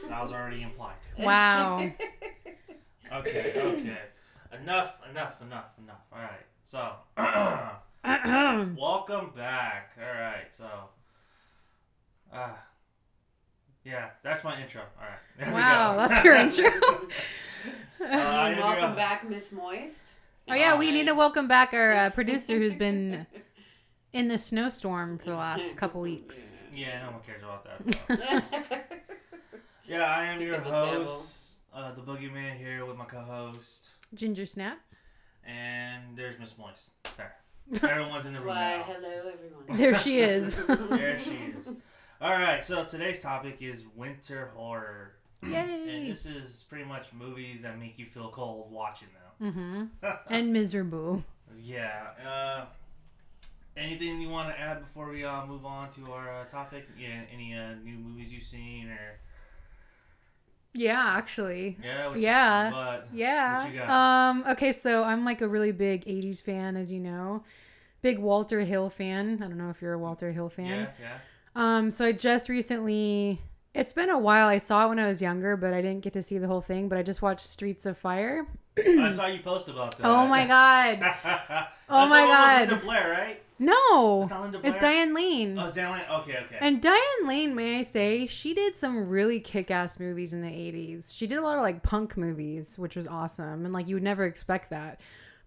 That was already implied. Wow. Okay. Enough. All right. So, welcome back. All right. So, yeah, that's my intro. All right. There Wow, we go. that's your intro. Welcome back, Miss Moist. Oh yeah, we need to welcome back our producer who's been in the snowstorm for the last couple weeks. Yeah, no one cares about that. Yeah, I am your host, the Boogeyman, here with my co-host Ginger Snap. And there's Miss Moist. There. Everyone's in the room Why, now. hello everyone. There she is. There she is. Alright, so today's topic is winter horror. Yay! And this is pretty much movies that make you feel cold watching them. Mm-hmm. And miserable. Yeah. Anything you want to add before we move on to our topic? Yeah, any new movies you've seen or... Yeah, actually. Yeah. What you got? Okay, so I'm like a really big 80s fan, as you know. Big Walter Hill fan. I don't know if you're a Walter Hill fan. Yeah. So I just recently... It's been a while. I saw it when I was younger, but I didn't get to see the whole thing. But I just watched Streets of Fire. I saw you post about that. Oh my god. Oh my god. Linda Blair, right? No. It's not Linda Blair? It's Diane Lane. Oh, it's Diane Lane? Okay. And Diane Lane, may I say, she did some really kick-ass movies in the 80s. She did a lot of like punk movies, which was awesome. And like you would never expect that.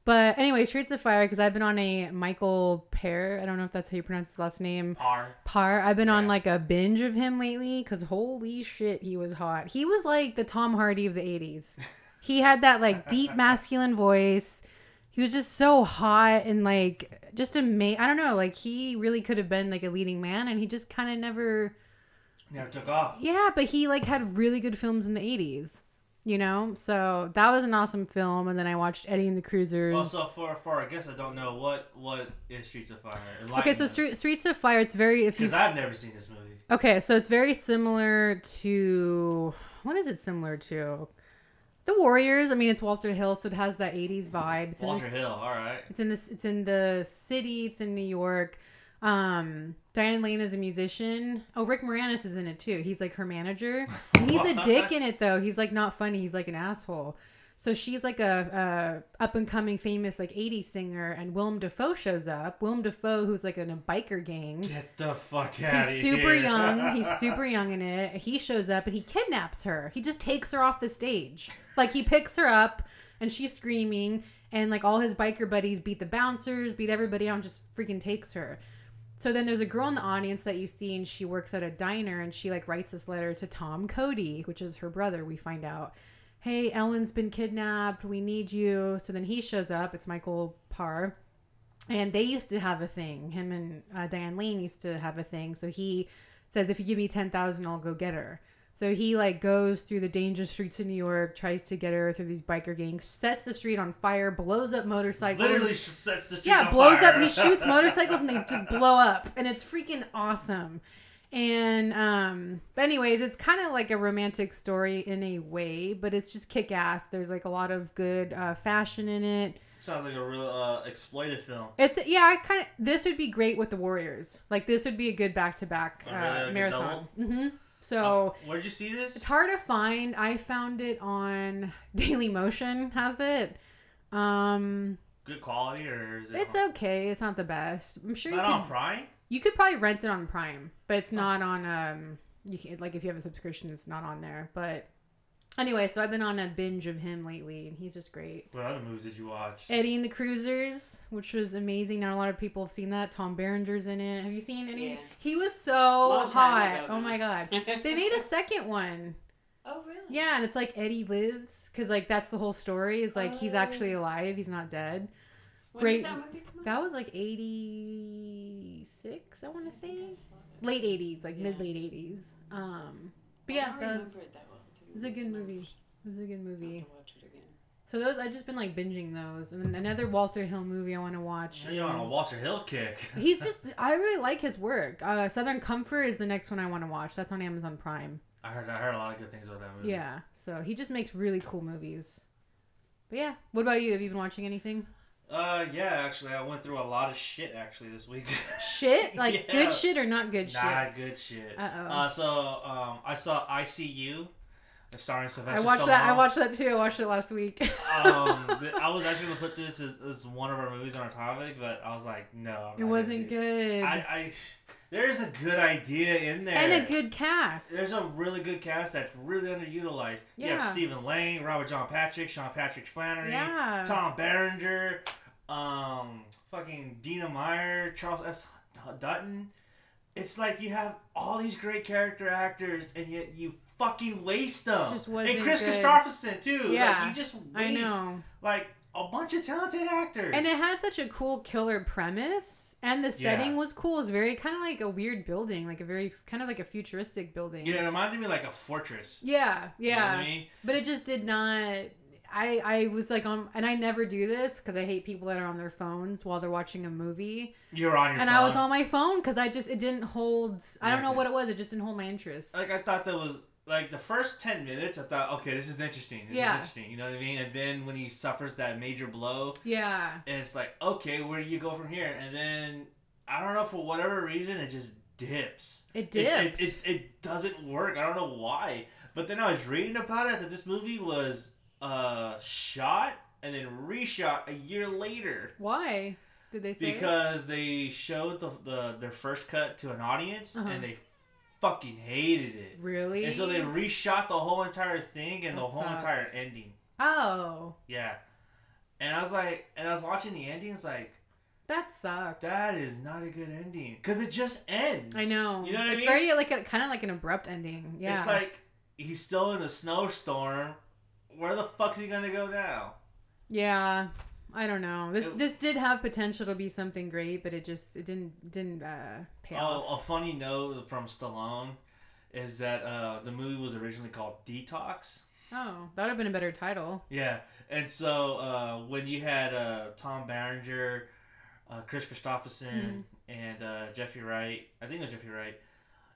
But anyway, Streets of Fire, because I've been on a Michael Parr. I don't know if that's how you pronounce his last name. Parr. I've been on like a binge of him lately because holy shit, he was hot. He was like the Tom Hardy of the 80s. He had that like deep masculine voice. He was just so hot and like just amazing. I don't know, like he really could have been like a leading man and he just kind of never took off. Yeah, but he like had really good films in the 80s. You know, so that was an awesome film, and then I watched Eddie and the Cruisers. Also, for our guests, I don't know what is Streets of Fire. Okay, so Streets of Fire, it's very because I've never seen this movie. Okay, so it's very similar to what is it similar to? The Warriors. I mean, it's Walter Hill, so it has that 80s vibe. It's Walter Hill, all right. It's in this. It's in the city. It's in New York. Diane Lane is a musician. Oh, Rick Moranis is in it too. He's like her manager. And he's a dick in it though. He's like not funny. He's like an asshole. So she's like a up and coming famous like 80s singer, and Willem Dafoe shows up. Willem Dafoe, who's like in a biker gang. Get the fuck out of here. He's super young. He's super young in it. He shows up and he kidnaps her. He just takes her off the stage. Like he picks her up and she's screaming, and like all his biker buddies beat the bouncers, beat everybody out, and just freaking takes her. So then there's a girl in the audience that you see, and she works at a diner, and she like writes this letter to Tom Cody, which is her brother. We find out, hey, Ellen's been kidnapped. We need you. So then he shows up. It's Michael Parr. And they used to have a thing. Him and Diane Lane used to have a thing. So he says, if you give me $10,000, I'll go get her. So he like goes through the dangerous streets of New York, tries to get her through these biker gangs, sets the street on fire, blows up motorcycles. Literally sets the street on fire. Yeah, blows up. He shoots motorcycles and they just blow up. And it's freaking awesome. And but anyways, it's kind of like a romantic story in a way, but it's just kick-ass. There's like a lot of good fashion in it. Sounds like a real exploitive film. It's this would be great with the Warriors. Like this would be a good back-to-back marathon. Mm-hmm. So where did you see this? It's hard to find. I found it on Daily Motion. Has it? Good quality, or is it? It's okay. It's not the best. I'm sure it's not on Prime. You could probably rent it on Prime, but it's not on. You can, like if you have a subscription, it's not on there. But anyway, so I've been on a binge of him lately, and he's just great. What other movies did you watch? Eddie and the Cruisers, which was amazing. Not a lot of people have seen that. Tom Berenger's in it. Have you seen any? Yeah. He was so hot. Oh my god. They made a second one. Oh really? Yeah, and it's like Eddie lives, because like that's the whole story. Is like he's actually alive. He's not dead. When did that movie come out? That was like 86, I want to say. Late 80s, like mid-late 80s. But yeah, it was a good movie. It was a good movie. I'll have to watch it again. So those, I've just been like binging those. And then another Walter Hill movie I want to watch. You're on a Walter Hill kick. He's just, I really like his work. Southern Comfort is the next one I want to watch. That's on Amazon Prime. I heard a lot of good things about that movie. Yeah, so he just makes really cool movies. But yeah, what about you? Have you been watching anything? Yeah, actually, I went through a lot of shit actually this week. Shit? Like good shit or not good shit? Not good shit. Uh-oh. So I saw ICU. starring Sylvester I watched Stallone. that. I watched that too. I watched it last week. I was actually gonna put this as one of our movies on our topic, but I was like, no, It wasn't good. There's a good idea in there And a good cast. There's a really good cast that's really underutilized. You have Stephen Lang, Robert John Patrick, Sean Patrick Flannery, Tom Berenger, fucking Dina Meyer, Charles S. Dutton. It's like you have all these great character actors, and yet you fucking waste them. Just wasn't and Chris good. Christopherson too. Yeah, like, you just waste, I know. Like a bunch of talented actors. And it had such a cool killer premise, and the setting was cool. It was very kind of like a weird building, like a very kind of like a futuristic building. Yeah, it reminded me like a fortress. Yeah, yeah. You know what I mean? But it just did not. I was like on, and I never do this because I hate people that are on their phones while they're watching a movie. You're on your phone. And I was on my phone because it didn't hold. I don't know what it was. It just didn't hold my interest. Like I thought that was. Like, the first 10 minutes, I thought, okay, this is interesting. This is interesting. You know what I mean? And then when he suffers that major blow. Yeah. And it's like, okay, where do you go from here? And then, I don't know, for whatever reason, it just dips. It dips. It doesn't work. I don't know why. But then I was reading about it, that this movie was shot and then reshot a year later. Why? Did they say Because they showed their first cut to an audience, and they fucking hated it. Really? And so they reshot the whole entire thing and the whole entire ending. Oh. Yeah. And I was like, and I was watching the ending, it's like, that sucks. that is not a good ending. Because it just ends. I know. You know what I mean? It's very like kind of like an abrupt ending. Yeah. It's like, he's still in a snowstorm. Where the fuck's he gonna go now? Yeah. I don't know. This did have potential to be something great, but it didn't pay off. A funny note from Stallone is that the movie was originally called Detox. Oh, that would have been a better title. Yeah, and so when you had Tom Berenger, Chris Christopherson, and Jeffrey Wright, I think it was Jeffrey Wright,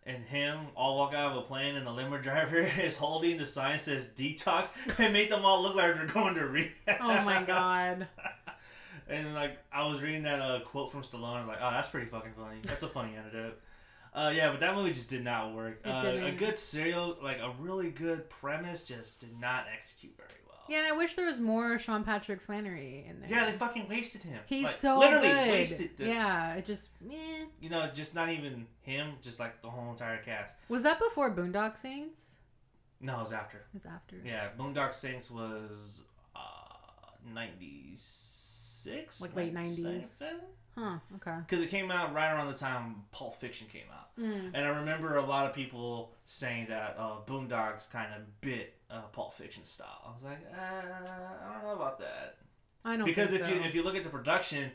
and him all walk out of a plane, and the limo driver is holding the sign that says Detox, and made them all look like they're going to rehab. Oh my god. And like I was reading that quote from Stallone, I was like, oh, that's pretty fucking funny. That's a funny anecdote. Yeah, but that movie just did not work. A good serial, like a really good premise, just did not execute very well. Yeah, and I wish there was more Sean Patrick Flannery in there. Yeah, they fucking wasted him. He's like, so literally good. wasted. Yeah, it just You know, just not even him, just like the whole entire cast. Was that before Boondock Saints? No, it was after. It was after. Yeah, Boondock Saints was 96, like late 90s. Huh. Okay. Because it came out right around the time Pulp Fiction came out, and I remember a lot of people saying that Boondocks kind of bit Pulp Fiction style. I was like, I don't know about that. I don't because think if you look at the production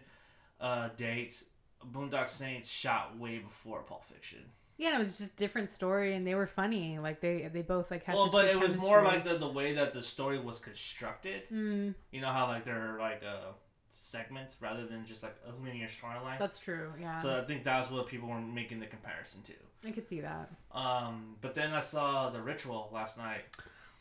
dates, Boondock Saints shot way before Pulp Fiction. Yeah, it was just a different story, and they were funny. Like they both like had. Well, such but good it was chemistry. more like the way that the story was constructed. Mm. You know how like they're like segments rather than just like a linear storyline. That's true. Yeah. So I think that's what people were making the comparison to. I could see that. But then I saw The Ritual last night.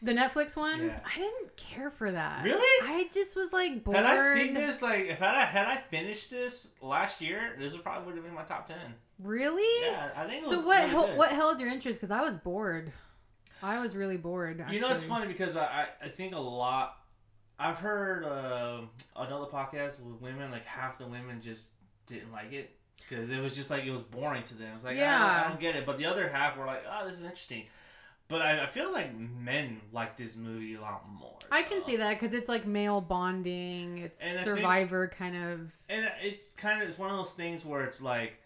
The Netflix one? Yeah. I didn't care for that. Really? I just was like bored. Had I seen this, like, if I finished this last year, this would probably would have been my top 10. Really? Yeah, I think it was So what really good. what held your interest? Because I was bored. I was really bored, actually. You know, it's funny because I think a lot... I've heard another podcast with women, like half the women just didn't like it. Because it was just like, it was boring to them. It was like, I don't get it. But the other half were like, oh, this is interesting. But I feel like men like this movie a lot more. I can see that because it's like male bonding. It's Survivor kind of. And it's one of those things where it's like,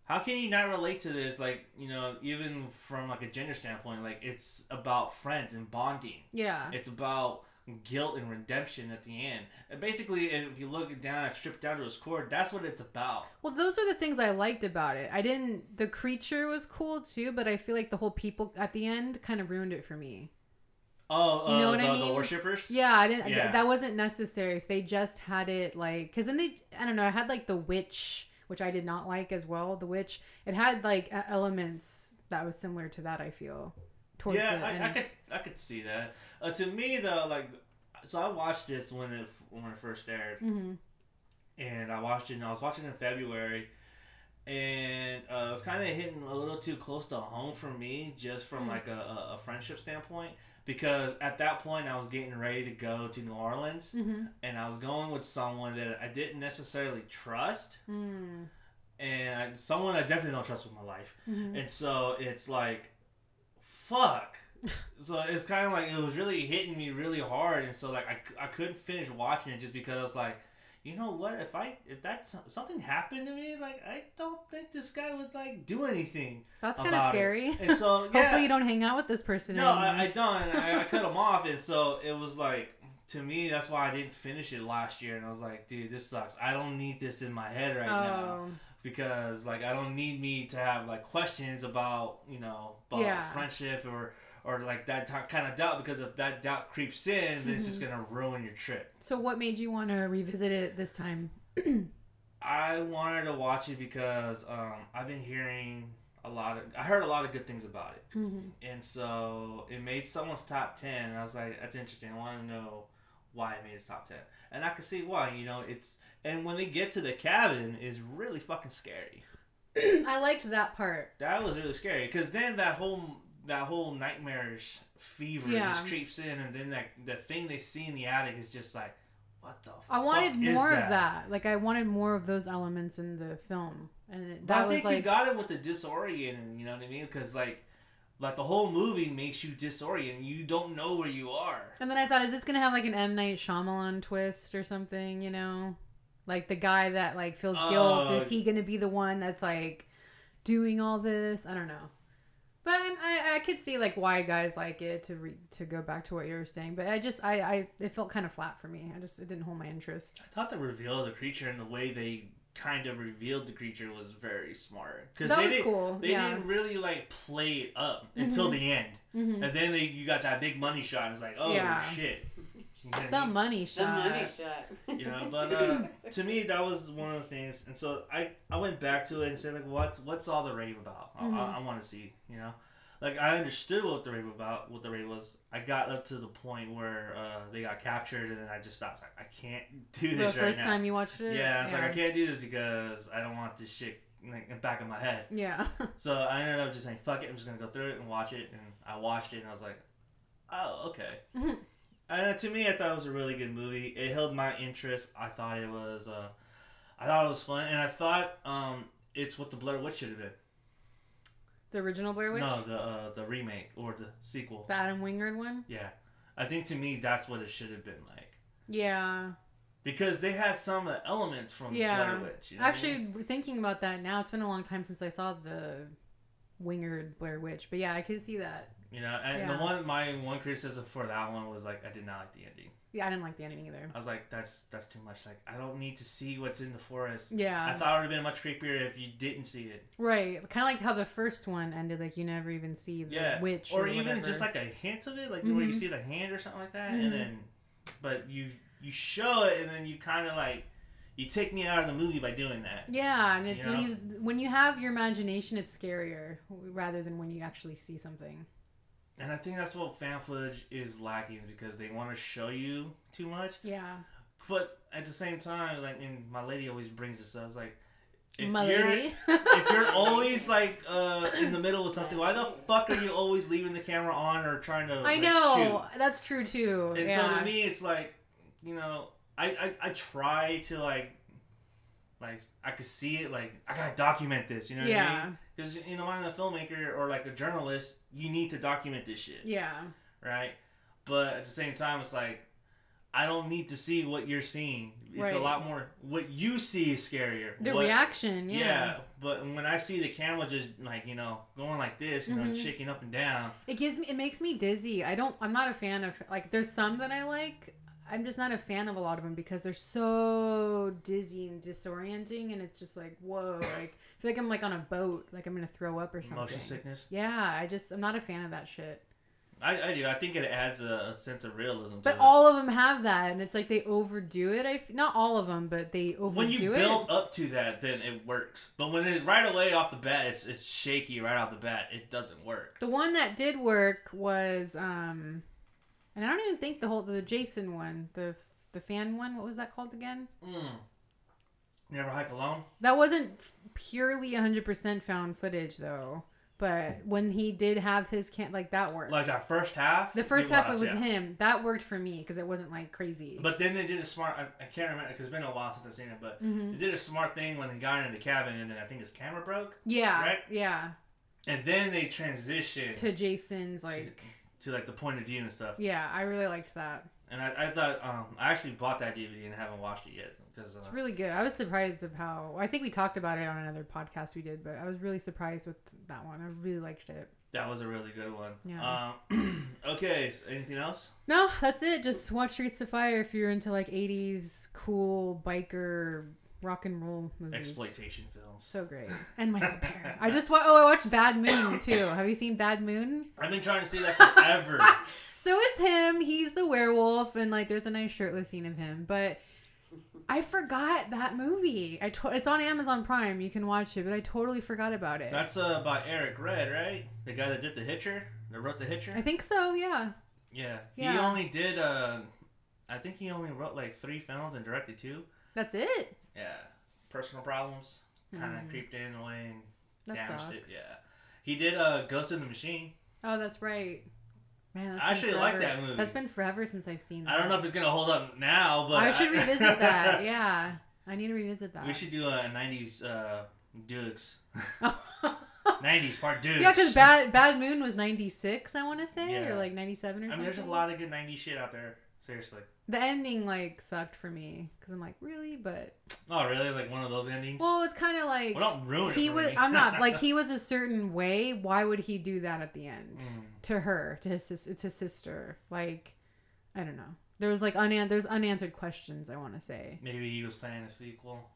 how can you not relate to this? Like, you know, even from like a gender standpoint, like it's about friends and bonding. Yeah. It's about guilt and redemption at the end. And basically, if you look it down, strip down to its core, that's what it's about. Well, those are the things I liked about it. The creature was cool too, but I feel like the whole people at the end kind of ruined it for me. Oh, you know what I mean? The worshippers? Yeah, I didn't. Yeah. That wasn't necessary. If they just had it like, because then I don't know, I had like the witch, which I did not like as well. The witch, it had like elements that was similar to that. I feel. Towards the end. I could see that. To me though, like, so I watched this when it first aired, and I watched it. And I was watching it in February, and it was kind of hitting a little too close to home for me, just from like a friendship standpoint, because at that point I was getting ready to go to New Orleans, and I was going with someone that I didn't necessarily trust, and someone I definitely don't trust with my life, and so it's like, fuck. So it's kind of like it was really hitting me really hard, and so like I couldn't finish watching it just because I was like, you know what? If something happened to me, like I don't think this guy would like do anything. That's kind of scary. And so yeah, hopefully you don't hang out with this person. No, I don't. And I cut him off, and so it was like, to me, that's why I didn't finish it last year. And I was like, dude, this sucks. I don't need this in my head right now. Because like I don't need me to have like questions about friendship or like that kind of doubt, because if that doubt creeps in, then it's just gonna ruin your trip. So what made you want to revisit it this time? I wanted to watch it because I've been hearing I heard a lot of good things about it, and so it made someone's top 10, and I was like, that's interesting. I want to know why it made its top 10, and I could see why. And when they get to the cabin, it's really fucking scary. I liked that part. That was really scary, because then that whole nightmarish fever just creeps in, and then the thing they see in the attic is just like, what the fuck I wanted more is of that. Like I wanted more of those elements in the film, and I think you got it with the disorienting. You know what I mean? Because like the whole movie makes you disoriented. You don't know where you are. And then I thought, is this gonna have like an M. Night Shyamalan twist or something? You know, like the guy that like feels guilt, is he gonna be the one that's like doing all this? I don't know. But I could see like why guys like it, to go back to what you were saying. But it felt kind of flat for me. It didn't hold my interest. I thought the reveal of the creature and the way they kind of revealed the creature was very smart. That was cool. They didn't really like play it up until the end, and then you got that big money shot. And it's like, oh shit. The money shot. But to me that was one of the things, and so I went back to it and said like, what's all the rave about? I want to see, like I understood what the rave was. I got up to the point where they got captured, and then I just stopped. Like, I can't do this right now. The first time you watched it? Yeah, it's like I can't do this because I don't want this shit like in the back of my head. Yeah. So I ended up just saying, fuck it, I'm just gonna go through it and watch it, and I watched it and I was like, oh, okay. And to me, I thought it was a really good movie. It held my interest. I thought it was fun, and I thought it's what the Blair Witch should have been. The original Blair Witch? No, the remake or the sequel. The Adam Wingard one? Yeah, I think to me that's what it should have been like. Yeah. Because they had some of the elements from Blair Witch. You know Actually, thinking about that now, it's been a long time since I saw the Wingard Blair Witch, but yeah, I can see that. And my one criticism for that one was like I did not like the ending. Yeah, I didn't like the ending either. I was like, that's too much. Like, I don't need to see what's in the forest. Yeah. I thought it would have been much creepier if you didn't see it. Right. Kind of like how the first one ended. Like, you never even see the witch. Or even just like a hint of it. Like, where you see the hand or something like that. And then, but you show it, and then you kind of like, you take me out of the movie by doing that. Yeah, and it leaves, when you have your imagination, it's scarier rather than when you actually see something. And I think that's what fan footage is lacking, because they want to show you too much. Yeah. But at the same time, like, and my lady always brings this up, it's like, if you're always like in the middle of something, why the fuck are you always leaving the camera on or trying to shoot? That's true too. And so to me, it's like, I try to like I could see it, like I gotta document this, you know what I mean? Because I'm a filmmaker or like a journalist, you need to document this shit. Yeah. Right. But at the same time, it's like I don't need to see what you're seeing. It's a lot more what you see is scarier. The reaction. Yeah. Yeah. But when I see the camera just like going like this, shaking up and down, it makes me dizzy. I'm not a fan of, like, there's some that I like. I'm just not a fan of a lot of them because they're so dizzy and disorienting, and it's just like, whoa, like, I feel like I'm like on a boat, like I'm gonna throw up or something. Motion sickness? Yeah, I'm not a fan of that shit. I do. I think it adds a sense of realism to it. But all of them have that, and it's like they overdo it. Not all of them, but they overdo it. When you build up to that, then it works. But when it right away off the bat, it's shaky right off the bat, it doesn't work. The one that did work was, and I don't even think the Jason one, the fan one, what was that called again? Never Hike Alone? That wasn't purely 100% found footage, though. But when he did have his like that worked. Like that first half. The first half it was him. That worked for me because it wasn't like crazy. But then they did a smart. I can't remember because it's been a while since I've seen it. But they did a smart thing when they got into the cabin, and then I think his camera broke. Yeah. Right. Yeah. And then they transitioned to Jason's like to like the point of view and stuff. Yeah, I really liked that. And I thought I actually bought that DVD and haven't watched it yet because it's really good. I was surprised of how I think we talked about it on another podcast we did, but I was really surprised with that one. I really liked it. That was a really good one. Yeah. Okay, so anything else? No, that's it. Just watch Streets of Fire if you're into like 80s cool biker rock and roll movies. Exploitation films. So great. And Michael Parra. I watched Bad Moon too. Have you seen Bad Moon? I've been trying to see that forever. So it's him. He's the werewolf, and like there's a nice shirtless scene of him. But I forgot that movie. It's on Amazon Prime. You can watch it, but I totally forgot about it. That's by Eric Red, right? The guy that did The Hitcher, that wrote The Hitcher. I think so. Yeah. Yeah. He only did. I think he only wrote like 3 films and directed 2. That's it. Yeah. Personal problems kind of creeped in a way and damaged sucks. it. Yeah. He did Ghost in the Machine. Oh, that's right. Man, that's I actually like that movie. That's been forever since I've seen that. I don't know if it's gonna hold up now, but I should revisit that. Yeah, I need to revisit that. We should do a 90s Dukes. 90s part Dukes. Yeah, because Bad Moon was 96, I want to say, yeah. or like 97 or something. I mean, there's a lot of good 90s shit out there. Seriously. The ending like sucked for me because I'm like, really, but. Oh, really? Like one of those endings? Well, it's kind of like. Well, don't ruin it for me. I'm not like he was a certain way. Why would he do that at the end to her, to his sister? Like, I don't know. There was like there's unanswered questions. I want to say. Maybe he was planning a sequel.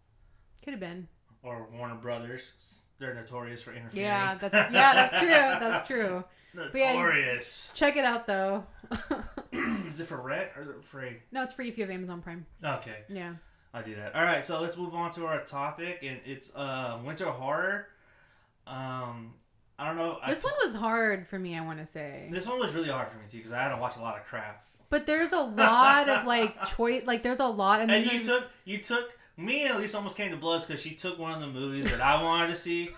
Could have been. Or Warner Brothers. They're notorious for interfering. Yeah, that's true. That's true. Notorious. Yeah, check it out though. Is it for rent or is it free? No, it's free if you have Amazon Prime. Okay. Yeah. I'll do that. All right, so let's move on to our topic, and it's winter horror. I don't know. This one was hard for me, I want to say. This one was really hard for me too because I had to watch a lot of crap. But there's a lot of like choice. Like there's a lot, and you took me and Elysa almost came to blows because she took one of the movies that I wanted to see,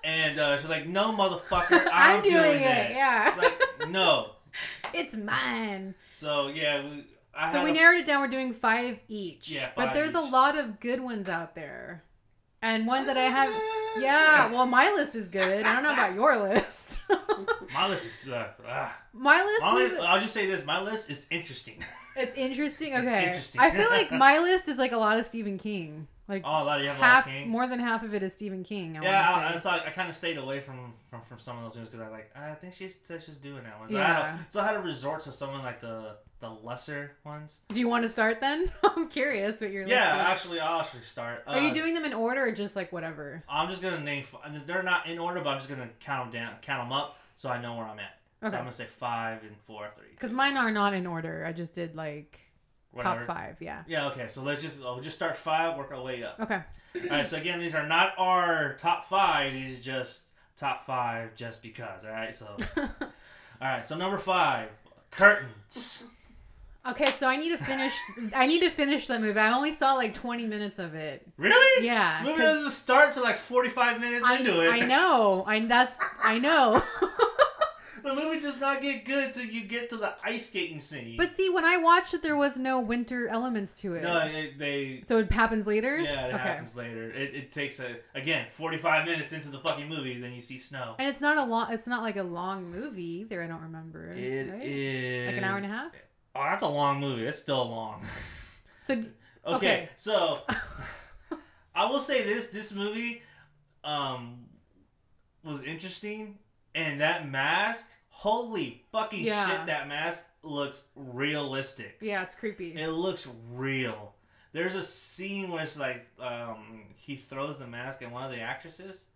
and she's like, "No, motherfucker, I'm doing it." Yeah. Like, no. It's mine. So yeah, we narrowed it down. We're doing 5 each. Yeah, 5 but there's each. a lot of good ones out there, and ones that I have. Yeah, well, my list is good. I don't know about your list. My list is my list. I'll just say this: my list is interesting. It's interesting. Okay, it's interesting. I feel like my list is like a lot of Stephen King. Like more than half of it is Stephen King. I kind of stayed away from some of those movies because I think she said she's doing that one. So I had to resort to some of like the lesser ones. Do you want to start then? I'm curious what you're. I'll actually start. Are you doing them in order or just like whatever? I'm just gonna name. They're not in order, but I'm just gonna count them up so I know where I'm at. Okay. So I'm gonna say 5 and 4, 3. Because mine are not in order. I just did like. Whatever. Top 5, yeah. Yeah, okay. So we'll just start 5, work our way up. Okay. All right. So again, these are not our top 5. These are just top 5, just because. All right. So, all right. So number 5, curtains. Okay, so I need to finish that movie. I only saw like 20 minutes of it. Really? Yeah. The movie doesn't start to like 45 minutes into it. I know. I know. The movie does not get good till you get to the ice skating scene. But see, when I watched it, there was no winter elements to it. No, So it happens later? Yeah, it happens later. It takes 45 minutes into the fucking movie, then you see snow. And it's not like a long movie either, I don't remember. It is. Like an hour and a half? Oh, that's a long movie. It's still long. So okay. So I will say this movie was interesting. And that mask, holy fucking shit, that mask looks realistic. Yeah, it's creepy. It looks real. There's a scene where it's like, he throws the mask at one of the actresses,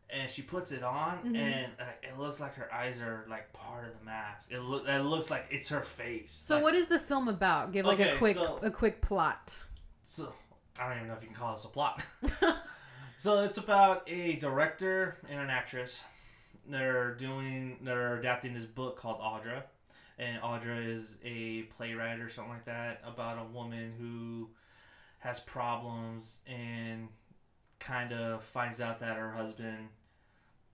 and she puts it on, and it looks like her eyes are like part of the mask. It looks like it's her face. So like, what is the film about? Give like a quick plot. So I don't even know if you can call this a plot. So it's about a director and an actress. They're adapting this book called Audra, and Audra is a playwright or something like that about a woman who has problems and kind of finds out that her husband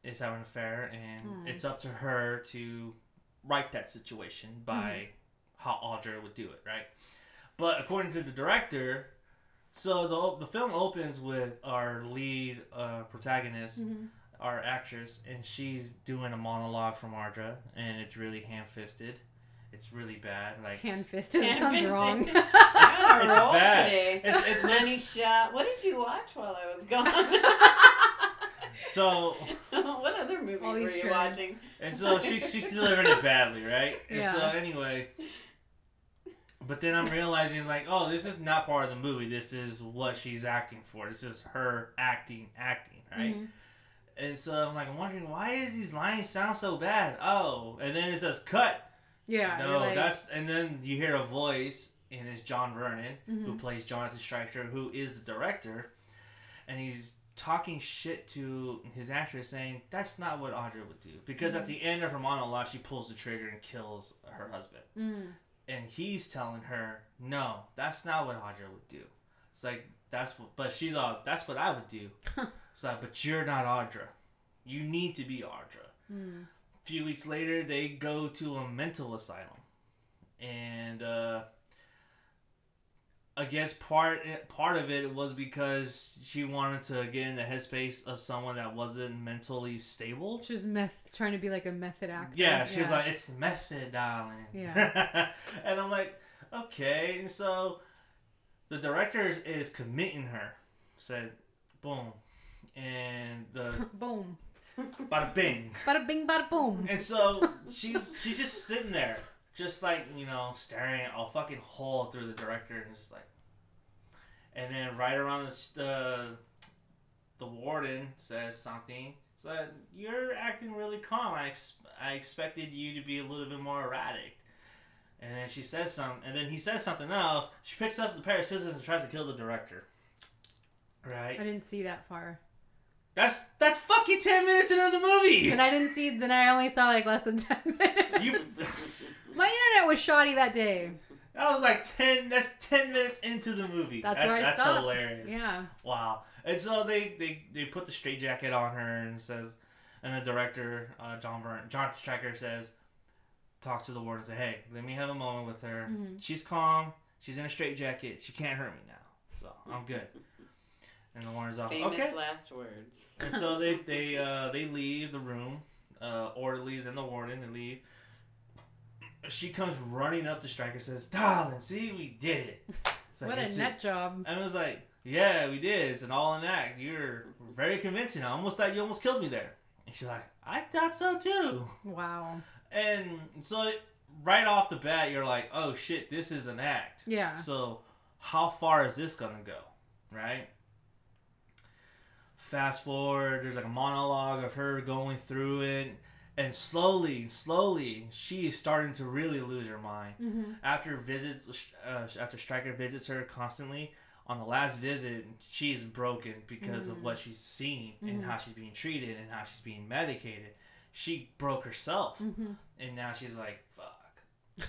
is having an affair, and it's up to her to right that situation by how Audra would do it, right? But according to the director, so the film opens with our lead protagonist, our actress, and she's doing a monologue from Audra, and it's really ham-fisted. It's really bad. Like hand-fisted. That sounds wrong. I'm on a roll bad. today. It's Shot. What did you watch while I was gone? So what other movies were you watching? And so she's delivering it badly, right? And yeah. so anyway, but then I'm realizing like, oh, this is not part of the movie. This is what she's acting for. This is her acting, right? And so I'm wondering, why does these lines sound so bad? Oh, and then it says cut. Yeah. No, and then you hear a voice, and it's John Vernon, who plays Jonathan Stryker, who is the director, and he's talking shit to his actress, saying that's not what Audra would do, because at the end of her monologue, she pulls the trigger and kills her husband, and he's telling her, no, that's not what Audra would do. It's like but she's all, that's what I would do. It's like, but you're not Audra. You need to be Audra. A few weeks later, they go to a mental asylum, and I guess part of it was because she wanted to get in the headspace of someone that wasn't mentally stable. She was trying to be like a method actor. Yeah, she was like, it's method, darling. Yeah. And I'm like, okay. And so the director is committing her. Said, boom. And the... boom. Bada bing. Bada bing, bada boom. And so she's just sitting there. Just like, staring at a fucking hole through the director, and just like, and then right around the warden says something. So you're acting really calm. I expected you to be a little bit more erratic. And then she says something, and then he says something else. She picks up the pair of scissors and tries to kill the director. Right? I didn't see that far. That's fucking 10 minutes into the movie. And I only saw like less than 10 minutes. My internet was shoddy that day. That was like 10 minutes into the movie. That's where I stopped. Hilarious. Yeah. Wow. And so they put the straitjacket on her and the director, John Stryker says, talks to the warden and says, hey, let me have a moment with her. She's calm. She's in a straitjacket. She can't hurt me now. So I'm good. And the warden's off. Famous okay. last words. And so they leave the room. Orderlies and the warden, they leave. She comes running up to Stryker and says, darling, see, we did it. Like, what a nut job. I was like, yeah, we did. It's an all-in act. You're very convincing. I almost thought you almost killed me there. And she's like, I thought so too. Wow. And so right off the bat, you're like, oh shit, this is an act. Yeah. So how far is this going to go? Right? Fast forward, there's like a monologue of her going through it. And slowly, she is starting to really lose her mind. After Stryker visits her constantly, on the last visit, she's broken because of what she's seen and how she's being treated and how she's being medicated. She broke herself, and now she's like, fuck.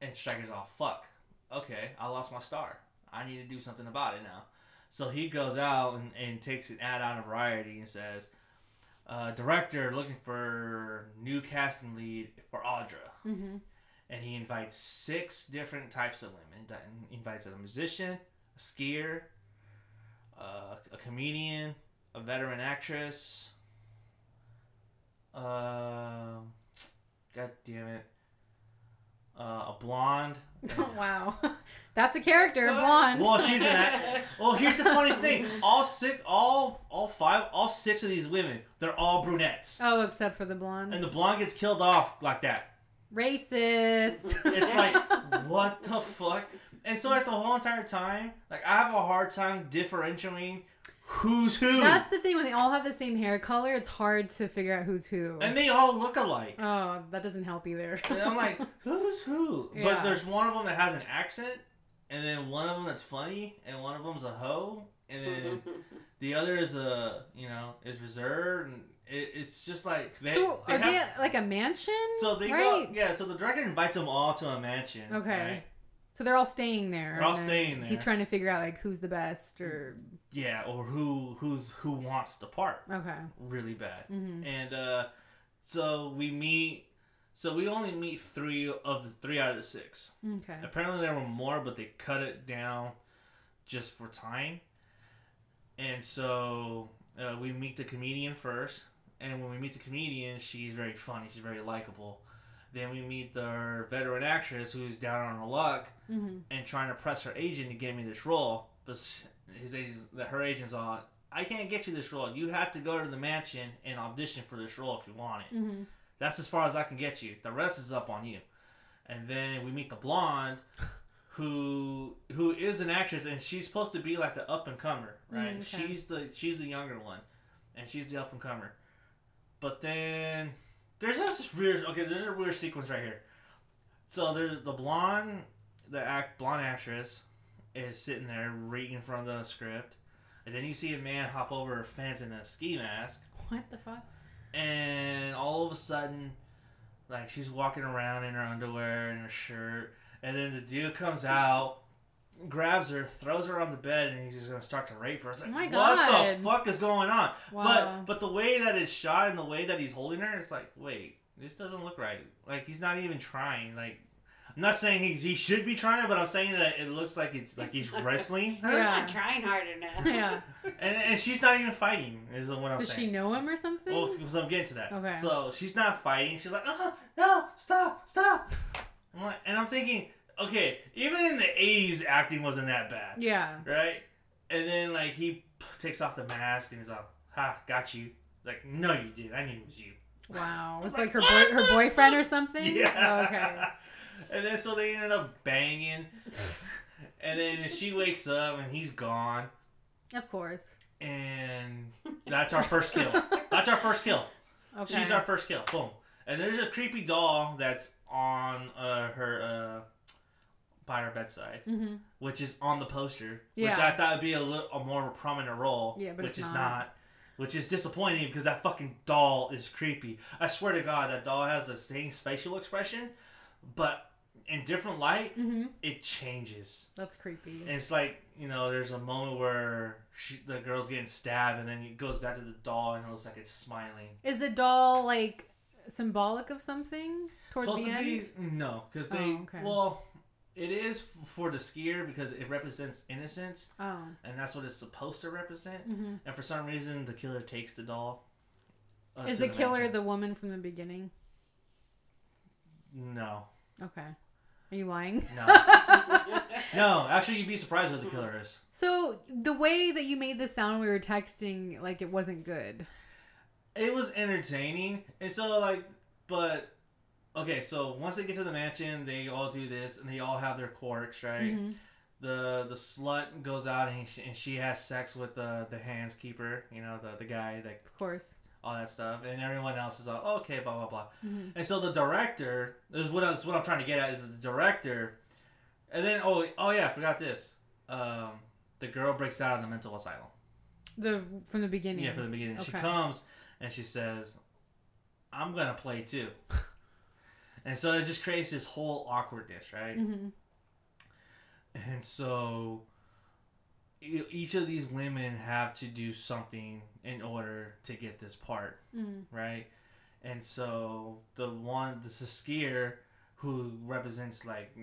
And Stryker's all, fuck. Okay, I lost my star. I need to do something about it now. So he goes out and takes an ad out of Variety and says, director looking for new casting lead for Audra. And he invites 6 different types of women. He invites a musician, a skier, a comedian, a veteran actress, god damn it, a blonde. Wow. That's a character, a blonde. Well, she's an act. Well, here's the funny thing. All 6 of these women, they're all brunettes. Oh, except for the blonde. And the blonde gets killed off like that. Racist. It's like, what the fuck? And so like the whole entire time, like I have a hard time differentiating who's who. That's the thing, when they all have the same hair color, it's hard to figure out who's who. And they all look alike. Oh, that doesn't help either. And I'm like, who's who? Yeah. But there's one of them that has an accent, and then one of them that's funny, and one of them's a hoe, and then the other is is reserved, and it's just like they at like a mansion? So they go, yeah. So the director invites them all to a mansion. Okay. Right? So they're all staying there. They're all staying there. He's trying to figure out like who's the best or or who wants the part. Okay. Really bad. And so we meet. So we only meet 3 out of the 6. Okay. Apparently there were more, but they cut it down just for time. And so we meet the comedian first. And when we meet the comedian, she's very funny. She's very likable. Then we meet the veteran actress who's down on her luck and trying to press her agent to get me this role. But her agent's on, I can't get you this role. You have to go to the mansion and audition for this role if you want it. That's as far as I can get you. The rest is up on you. And then we meet the blonde, who is an actress, and she's supposed to be like the up and comer, right? Okay. She's the younger one, and she's the up and comer. But then there's this weird there's a weird sequence right here. So there's the blonde actress is sitting there reading from the script, and then you see a man hop over a fence in a ski mask. What the fuck? And all of a sudden, like, she's walking around in her underwear and her shirt. And then the dude comes out, grabs her, throws her on the bed, and he's just going to start to rape her. It's like, oh my God. What the fuck is going on? Wow. But the way that it's shot and the way that he's holding her, it's like, wait, this doesn't look right. Like, he's not even trying. Like, I'm not saying he should be trying, but I'm saying that it looks like he's wrestling. He's not trying hard enough. Yeah. And she's not even fighting, is what I'm saying. Does she know him or something? Well, so I'm getting to that. Okay. So she's not fighting. She's like, oh, no, stop. I'm thinking, okay, even in the 80s, acting wasn't that bad. Yeah. Right? And then, like, he takes off the mask and he's like, ha, got you. Like, no, you didn't. I knew it was you. Wow. It was like her boyfriend or something? Yeah. Oh, okay. And then so they ended up banging. And then she wakes up and he's gone. Of course. And that's our first kill. Okay. She's our first kill. Boom. And there's a creepy doll that's on her by her bedside, which is on the poster, which I thought would be a more prominent role, but which is not. Which is disappointing because that fucking doll is creepy. I swear to God, that doll has the same facial expression, but in different light, it changes. That's creepy. And it's like, there's a moment where the girl's getting stabbed, and then it goes back to the doll, and it looks like it's smiling. Is the doll, like, symbolic of something towards the end? No, because well, it is for the skier because it represents innocence. Oh. And that's what it's supposed to represent. And for some reason, the killer takes the doll. Is the killer the woman from the beginning? No. Okay. Are you lying? No. No, actually, you'd be surprised what the killer is. So, the way that you made this sound when we were texting, like, it wasn't good. It was entertaining. And so, like, but... Okay, so once they get to the mansion, they all do this, and they all have their quirks, right? The slut goes out, and she has sex with the hands keeper, the guy. That, of course. All that stuff. And everyone else is like, oh, okay, blah, blah, blah. And so the director, is what I'm trying to get at, is the director, and then, oh yeah, I forgot this. The girl breaks out of the mental asylum. From the beginning? Yeah, from the beginning. Okay. She comes, and she says, I'm going to play too. And so it just creates this whole awkwardness, right? And so each of these women have to do something in order to get this part, right? And so the skier who represents, like,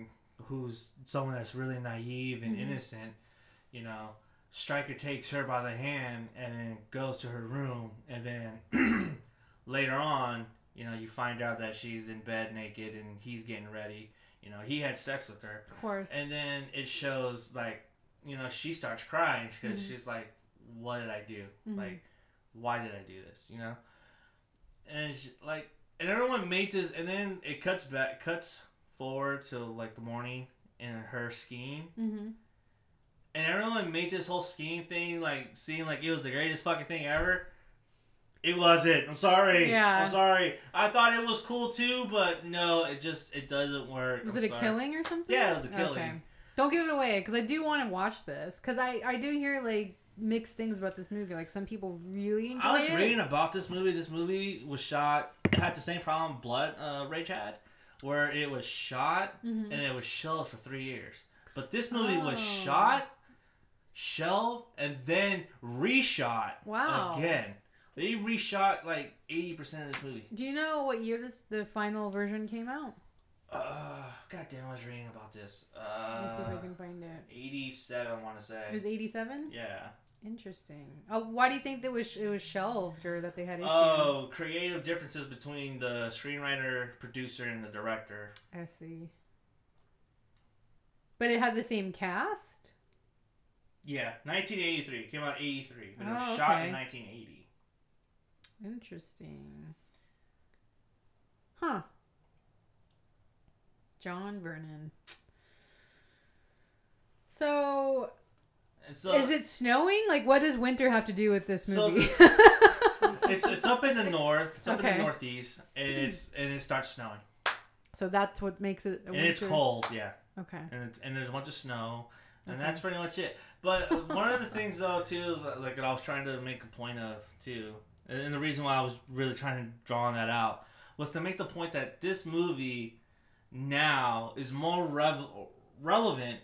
who's someone that's really naive and innocent, Stryker takes her by the hand and then goes to her room, and then later on, you find out that she's in bed naked and he's getting ready. He had sex with her. Of course. And then it shows, like, she starts crying because she's like, what did I do? Like, why did I do this? And and everyone made this, and then it cuts forward to, like, the morning and her skiing. And everyone made this whole skiing thing, like, seem like it was the greatest fucking thing ever. It wasn't. I'm sorry. Yeah. I'm sorry. I thought it was cool too, but no, it doesn't work. Was it a killing or something? Yeah, it was a killing. Okay. Don't give it away, because I do want to watch this. Because I do hear, like, mixed things about this movie. Like, some people really enjoy it. I was reading about this movie. This movie was shot. It had the same problem Rage had. where it was shot and it was shelved for 3 years. But this movie was shot, shelved, and then reshot again. They reshot like 80% of this movie. Do you know what year the final version came out? God damn, I was reading about this. Let me see if I can find it. 87, I want to say. It was 87? Yeah. Interesting. Oh, why do you think that it was shelved or that they had issues? Oh, creative differences between the screenwriter, producer, and the director. I see. But it had the same cast? Yeah, 1983. It came out 83. But it was shot in 1980. Interesting. Huh. John Vernon. So, is it snowing? Like, what does winter have to do with this movie? So it's up in the north. It's up in the northeast, and it starts snowing. So that's what makes it. And it's cold, yeah. Okay. And there's a bunch of snow, and that's pretty much it. But one of the things though too, is like I was trying to make a point of too, and the reason why I was really trying to draw that out was to make the point that this movie now is more relevant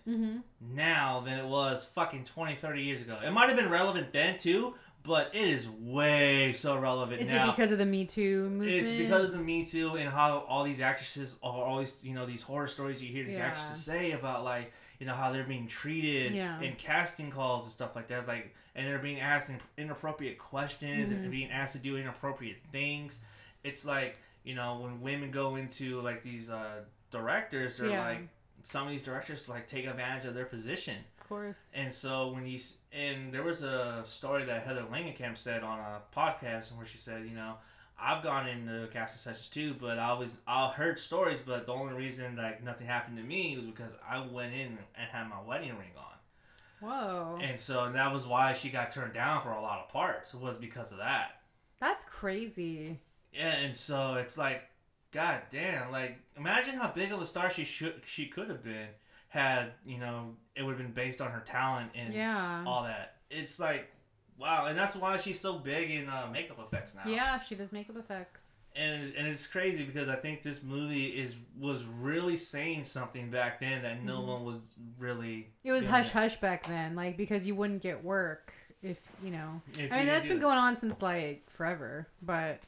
now than it was fucking 20, 30 years ago. It might have been relevant then too, but it is way so relevant now. Is it because of the Me Too movement? It's because of the Me Too and how all these actresses are always, these horror stories you hear these actresses say about like, how they're being treated in casting calls and stuff like that. Like, and they're being asked inappropriate questions and being asked to do inappropriate things. It's like, when women go into like these directors, they're like, some of these directors like take advantage of their position. Of course. And so and there was a story that Heather Langenkamp said on a podcast where she said, I've gone into casting sessions too, but I heard stories, but the only reason like nothing happened to me was because I went in and had my wedding ring on. Whoa. And that was why she got turned down for a lot of parts. It was because of that. That's crazy. Yeah, and so it's like, God damn, like imagine how big of a star she could have been had, it would have been based on her talent and all that. It's like, wow, and that's why she's so big in makeup effects now. Yeah, she does makeup effects. And it's crazy because I think this movie was really saying something back then that no one was really. It was hush hush back then, like because you wouldn't get work if that's been going on since like forever, but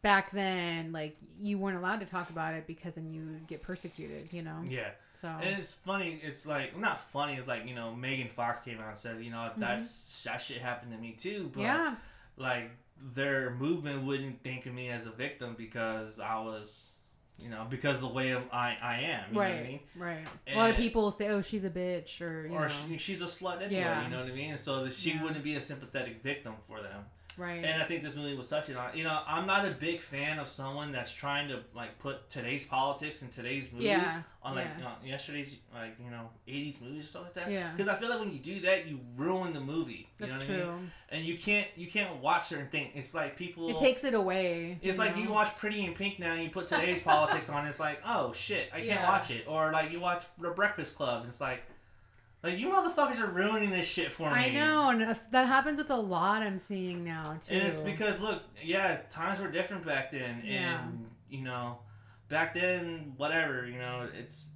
back then, like you weren't allowed to talk about it because then you get persecuted, Yeah. So. And it's funny. It's like not funny. It's like Megan Fox came out and said, that shit happened to me too. But like their movement wouldn't think of me as a victim because I was, because of the way I am. You know what I mean? Right. And a lot of people say, "Oh, she's a bitch," or she's a slut anyway. You know what I mean? And so she wouldn't be a sympathetic victim for them. Right. And I think this movie was touching on. I'm not a big fan of someone that's trying to like put today's politics and today's movies on like yesterday's 80s movies and stuff like that. Yeah. Because I feel like when you do that, you ruin the movie. You know what I mean? And you can't watch certain things. It's like people. It takes it away. It's like you watch Pretty in Pink now, and you put today's politics on. It's like, oh shit, I can't watch it. Or like you watch The Breakfast Club. And it's like. Like, you motherfuckers are ruining this shit for me. I know, and that happens with a lot I'm seeing now, too. And it's because, look, times were different back then. Yeah. And, back then, whatever, it's...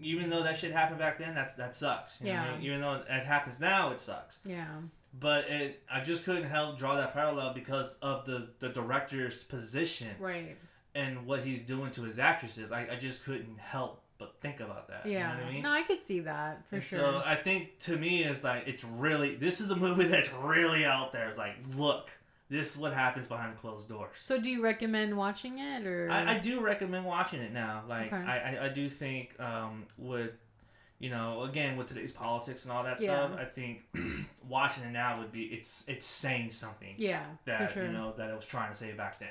Even though that shit happened back then, that sucks. You know what I mean? Even though it happens now, it sucks. Yeah. But I just couldn't help draw that parallel because of the director's position. Right. And what he's doing to his actresses. I just couldn't help but think about that. Yeah. You know what I mean? No, I could see that for sure. So I think to me it's like this is a movie that's really out there. It's like, look, this is what happens behind closed doors. So do you recommend watching it or I do recommend watching it now. Like I do think with again with today's politics and all that stuff, I think watching it now would be it's saying something. Yeah. That for sure. That it was trying to say back then.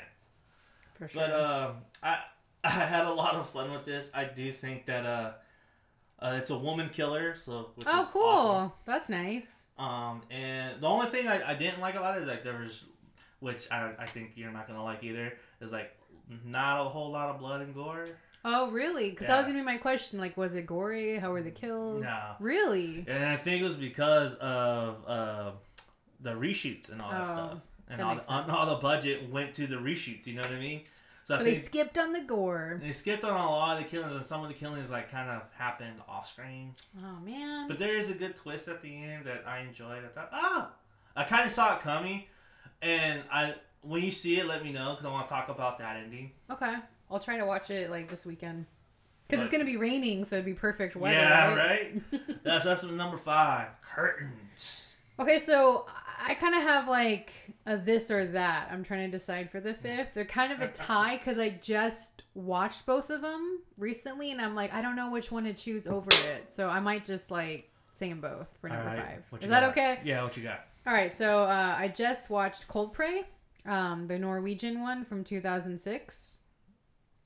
For sure. But I had a lot of fun with this. I do think that it's a woman killer, which is cool. awesome. That's nice. And the only thing I didn't like about it is like there was, which I think you're not gonna like either, is like not a whole lot of blood and gore. Oh, really? Because that was gonna be my question. Like, was it gory? How were the kills? No. Really? And I think it was because of the reshoots and all that stuff, and all the budget went to the reshoots. You know what I mean? So they skipped on the gore. They skipped on a lot of the killings, and some of the killings like kind of happened off screen. Oh man! But there is a good twist at the end that I enjoyed. I thought, I kind of saw it coming, and when you see it, let me know because I want to talk about that ending. Okay, I'll try to watch it like this weekend because it's gonna be raining, so it'd be perfect weather. Yeah, right. That's number 5. Curtains. Okay, so I kind of have like a this or that. I'm trying to decide for the 5th. They're kind of a tie because I just watched both of them recently, and I'm like, I don't know which one to choose over it. So I might just like say them both for number 5. Is that okay? Yeah, what you got? All right, so I just watched Cold Prey, the Norwegian one from 2006.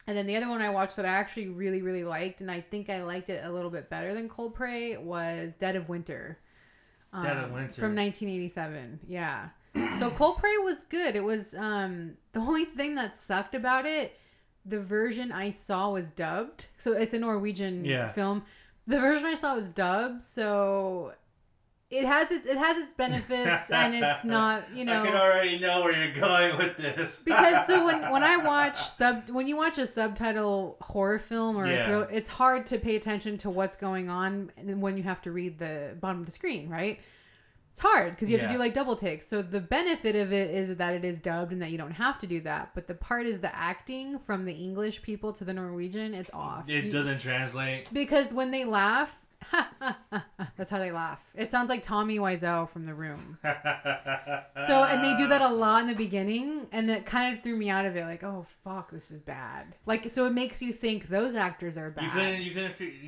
And then the other one I watched that I actually really, really liked, and I think I liked it a little bit better than Cold Prey, was Dead of Winter. Dead of Winter. From 1987. Yeah. So Cold Prey was good. It was the only thing that sucked about it, the version I saw was dubbed. So it's a Norwegian film. The version I saw was dubbed, so it has its benefits, and it's not, you know. I can already know where you're going with this. Because so when you watch a subtitle horror film or a thriller, it's hard to pay attention to what's going on when you have to read the bottom of the screen, right? It's hard because you have to do like double takes. So the benefit of it is that it is dubbed and that you don't have to do that. But the part is the acting from the English people to the Norwegian, it's off. It doesn't translate. Because when they laugh, that's how they laugh. It sounds like Tommy Wiseau from The Room. And they do that a lot in the beginning, and it kind of threw me out of it. Like, oh fuck, this is bad. Like, so it makes you think those actors are bad. You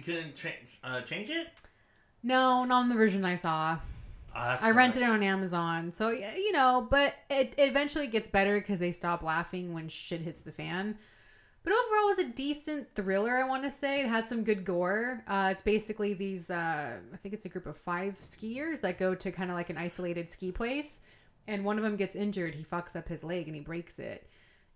couldn't change it? No, not in the version I saw. I rented it on Amazon, so you know. But it eventually gets better because they stop laughing when shit hits the fan. But overall, it was a decent thriller, I want to say. It had some good gore. It's basically these, I think it's a group of 5 skiers that go to kind of like an isolated ski place. And one of them gets injured. He fucks up his leg and he breaks it.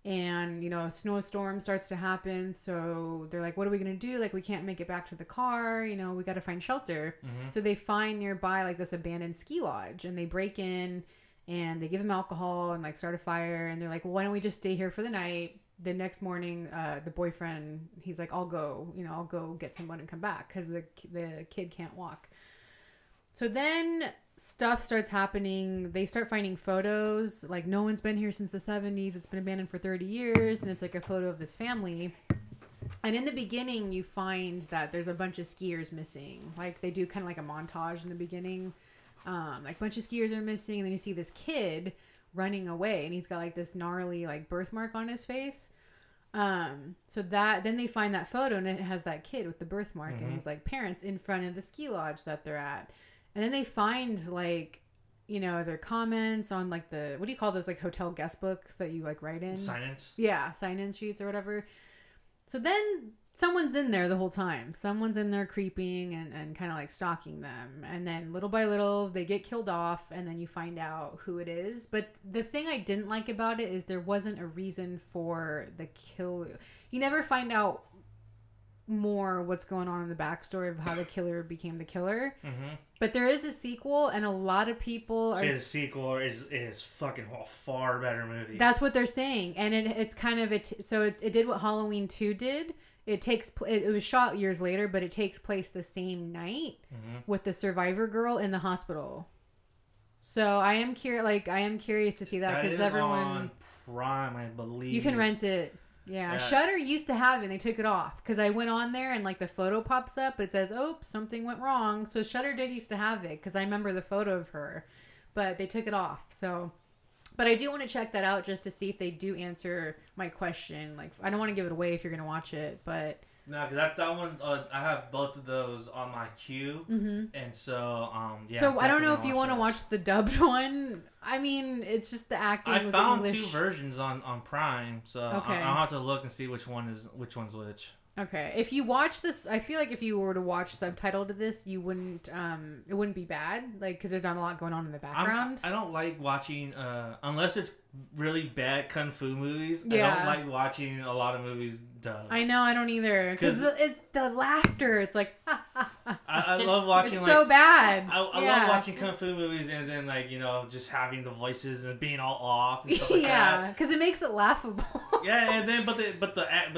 And, you know, a snowstorm starts to happen. So they're like, what are we going to do? Like, we can't make it back to the car. You know, we got to find shelter. Mm-hmm. So they find nearby like this abandoned ski lodge. And they break in and they give him alcohol and like start a fire. And they're like, well, why don't we just stay here for the night? The next morning, the boyfriend, he's like, I'll go get someone and come back because the kid can't walk. So then stuff starts happening. They start finding photos. Like, no one's been here since the 70s. It's been abandoned for 30 years. And it's like a photo of this family. And in the beginning, you find that there's a bunch of skiers missing. Like, they do kind of like a montage in the beginning. Like, a bunch of skiers are missing. And then you see this kid running away, and he's got like this gnarly like birthmark on his face. So that then they find that photo, and it has that kid with the birthmark, and his like parents in front of the ski lodge that they're at. And then they find like, you know, their comments on like the, what do you call those, like hotel guest books that you like write in? Sign-ins? Yeah, sign-in sheets or whatever. So then someone's in there the whole time. Someone's in there creeping and kind of like stalking them. And then little by little, they get killed off, and then you find out who it is. But the thing I didn't like about it is there wasn't a reason for the kill. You never find out more what's going on in the backstory of how the killer became the killer. Mm-hmm. But there is a sequel, and a lot of people are... The sequel is fucking a far better movie. That's what they're saying. And it's kind of... So it did what Halloween 2 did. It was shot years later, but it takes place the same night with the survivor girl in the hospital. So I am curious to see that because everyone on Prime, I believe. You can rent it. Yeah. Shudder used to have it, and they took it off because I went on there and like the photo pops up. It says, "Oh, something went wrong." So Shudder did used to have it because I remember the photo of her, but they took it off. So. But I do want to check that out just to see if they do answer my question. Like, I don't want to give it away if you're going to watch it, but... No, because that one, I have both of those on my queue. Mm-hmm. And so, yeah. So, I don't know if you want to watch the dubbed one. I mean, it's just the acting I found English. 2 versions on Prime, so okay. I'll have to look and see which one's which. Okay. If you watch this, I feel like if you were to watch subtitled to this, you wouldn't, it wouldn't be bad, like, because there's not a lot going on in the background. I don't like watching, unless it's really bad kung fu movies. Yeah. I don't like watching a lot of movies dubbed. I know, I don't either. Because the laughter, it's like, ha, ha, ha. I love watching, it's like, so bad. I love watching kung fu movies and then, like, you know, just having the voices and being all off and stuff like that. Yeah, because it makes it laughable. Yeah, and then but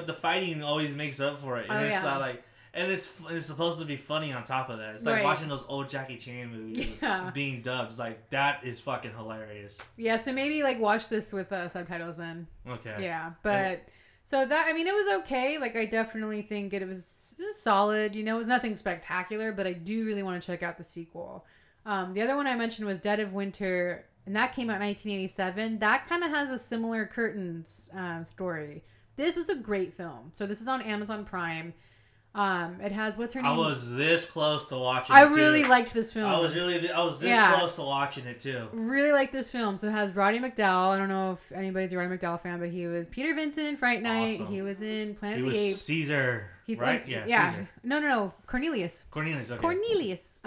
the fighting always makes up for it, and it's not like. And it's supposed to be funny on top of that. It's like watching those old Jackie Chan movies being dubbed. It's like, that is fucking hilarious. Yeah, so maybe like watch this with subtitles then. Okay. Yeah, but so that, I mean, it was okay. Like, I definitely think it was solid. You know, it was nothing spectacular, but I do really want to check out the sequel. The other one I mentioned was Dead of Winter, and that came out in 1987. That kind of has a similar curtains story. This was a great film. So this is on Amazon Prime. It has, what's her name? I was this close to watching it too. really liked this film. I was this close to watching it too. Really liked this film. So it has Roddy McDowall. I don't know if anybody's a Roddy McDowall fan, but he was Peter Vincent in Fright Night. Awesome. He was in Planet of the Apes. He was Caesar. He's right? Caesar. No. Cornelius. Okay. Cornelius.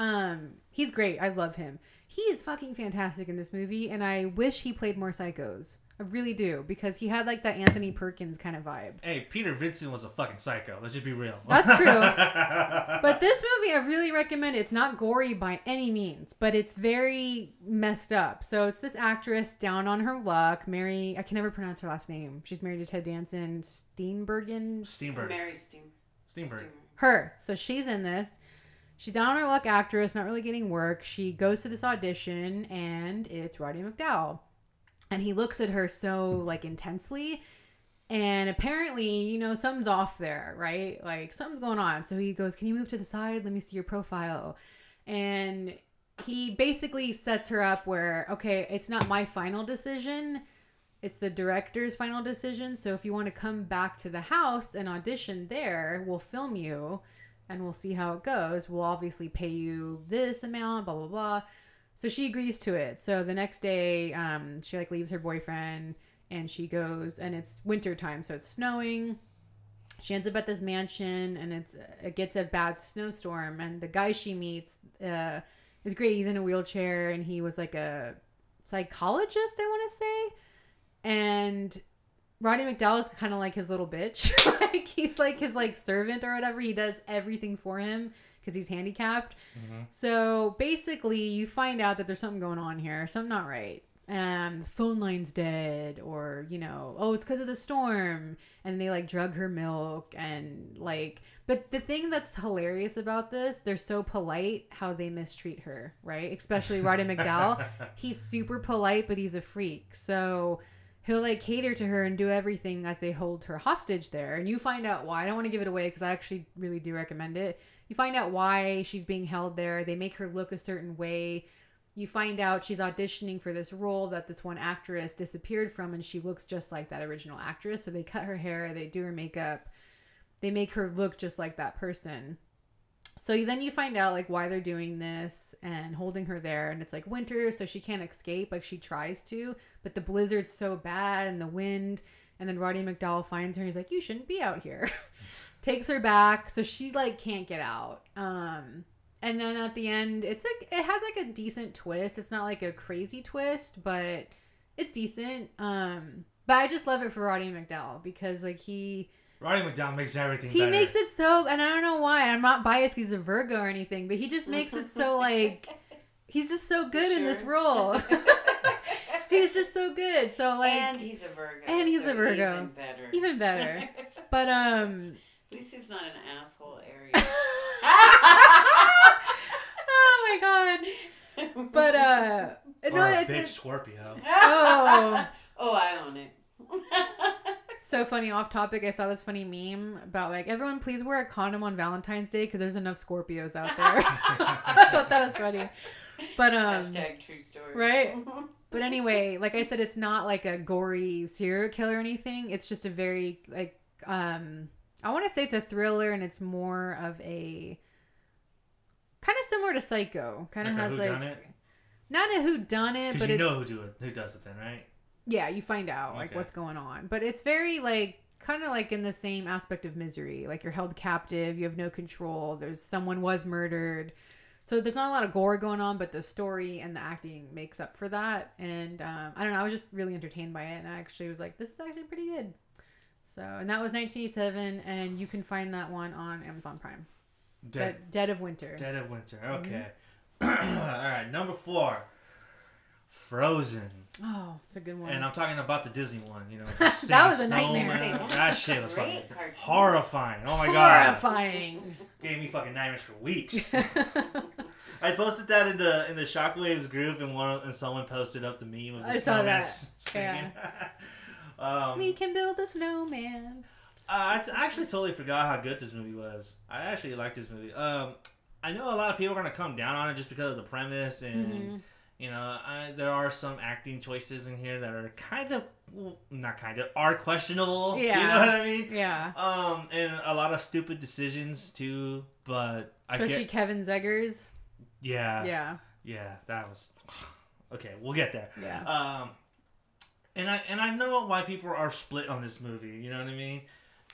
He's great. I love him. He is fucking fantastic in this movie, and I wish he played more psychos. I really do, because he had like that Anthony Perkins kind of vibe. Hey, Peter Vincent was a fucking psycho. Let's just be real. That's true. But this movie, I really recommend it. It's not gory by any means, but it's very messed up. So it's this actress down on her luck, Mary. I can never pronounce her last name. She's married to Ted Danson. Steenburgen. Mary Steenburgen. Her. So she's in this. She's down on her luck actress, not really getting work. She goes to this audition, and it's Roddy McDowall. And he looks at her so, like, intensely. And apparently, you know, something's off there, right? Like, something's going on. So he goes, can you move to the side? Let me see your profile. And he basically sets her up where, okay, it's not my final decision. It's the director's final decision. So if you want to come back to the house and audition there, we'll film you. And we'll see how it goes. We'll obviously pay you this amount, blah, blah, blah. So she agrees to it. So the next day, she like leaves her boyfriend and she goes, and it's winter time, so it's snowing. She ends up at this mansion, and it gets a bad snowstorm. And the guy she meets is great. He's in a wheelchair, and he was like a psychologist, I want to say. And Roddy McDowall is kind of like his little bitch. Like, he's like his like servant or whatever. He does everything for him because he's handicapped. Mm-hmm. So basically, you find out that there's something going on here. Something not right. The phone line's dead, or, you know, oh, it's because of the storm. And they like drug her milk and like. But the thing that's hilarious about this, they're so polite how they mistreat her, right? Especially Roddy McDowall. He's super polite, but he's a freak. So he'll like cater to her and do everything as they hold her hostage there. And you find out why. I don't want to give it away because I actually really do recommend it. You find out why she's being held there. They make her look a certain way. You find out she's auditioning for this role that this one actress disappeared from, and she looks just like that original actress. So they cut her hair, they do her makeup, they make her look just like that person. So then you find out like why they're doing this and holding her there, and it's like winter, so she can't escape. Like, she tries to, but the blizzard's so bad and the wind. And then Roddy McDowall finds her and he's like, you shouldn't be out here. Takes her back, so she like can't get out. And then at the end, it's like, it has like a decent twist. It's not like a crazy twist, but it's decent. But I just love it for Roddy McDowall because like Roddy McDowall makes everything better. He makes it so, and I don't know why. I'm not biased because he's a Virgo or anything, but he just makes it so like, he's just so good in this role. He's just so good. So like, and he's a Virgo. And he's a Virgo. Even better. Even better. But at least he's not an asshole area. Oh my god. But no, it's a big Scorpio. Oh, I own it. So funny, off topic. I saw this funny meme about like, everyone please wear a condom on Valentine's Day because there's enough Scorpios out there. I thought that was funny. But hashtag true story. Right? But anyway, like I said, it's not like a gory serial killer or anything. It's just a very like I want to say it's a thriller, and it's more of a kind of similar to Psycho. Kind of like has like not a whodunit, but you it's, know who does it then, right? Yeah, you find out like what's going on, but it's very like kind of like in the same aspect of Misery. Like, you're held captive, you have no control. Someone was murdered. So there's not a lot of gore going on, but the story and the acting makes up for that. And I don't know, I was just really entertained by it, and I actually was like, this is actually pretty good. So, and that was 1987, and you can find that one on Amazon Prime. Dead of Winter. Dead of Winter. Okay. Mm-hmm. All right, number 4, Frozen. Oh, it's a good one. And I'm talking about the Disney one, you know. That was a nightmare. Snowman. That shit was fucking cartoon. horrifying. Oh my god. Horrifying. Gave me fucking nightmares for weeks. I posted that in the Shockwaves group, and someone posted up the meme of the snowman singing. Yeah. We can build a snowman. I actually totally forgot how good this movie was. I actually liked this movie. I know a lot of people are gonna come down on it just because of the premise, and you know, there are some acting choices in here that are are questionable. Yeah. You know what I mean? Yeah. And a lot of stupid decisions too. But especially Kevin Zegers. Yeah. Yeah. Yeah. That was okay. We'll get there. Yeah. And I know why people are split on this movie. You know what I mean?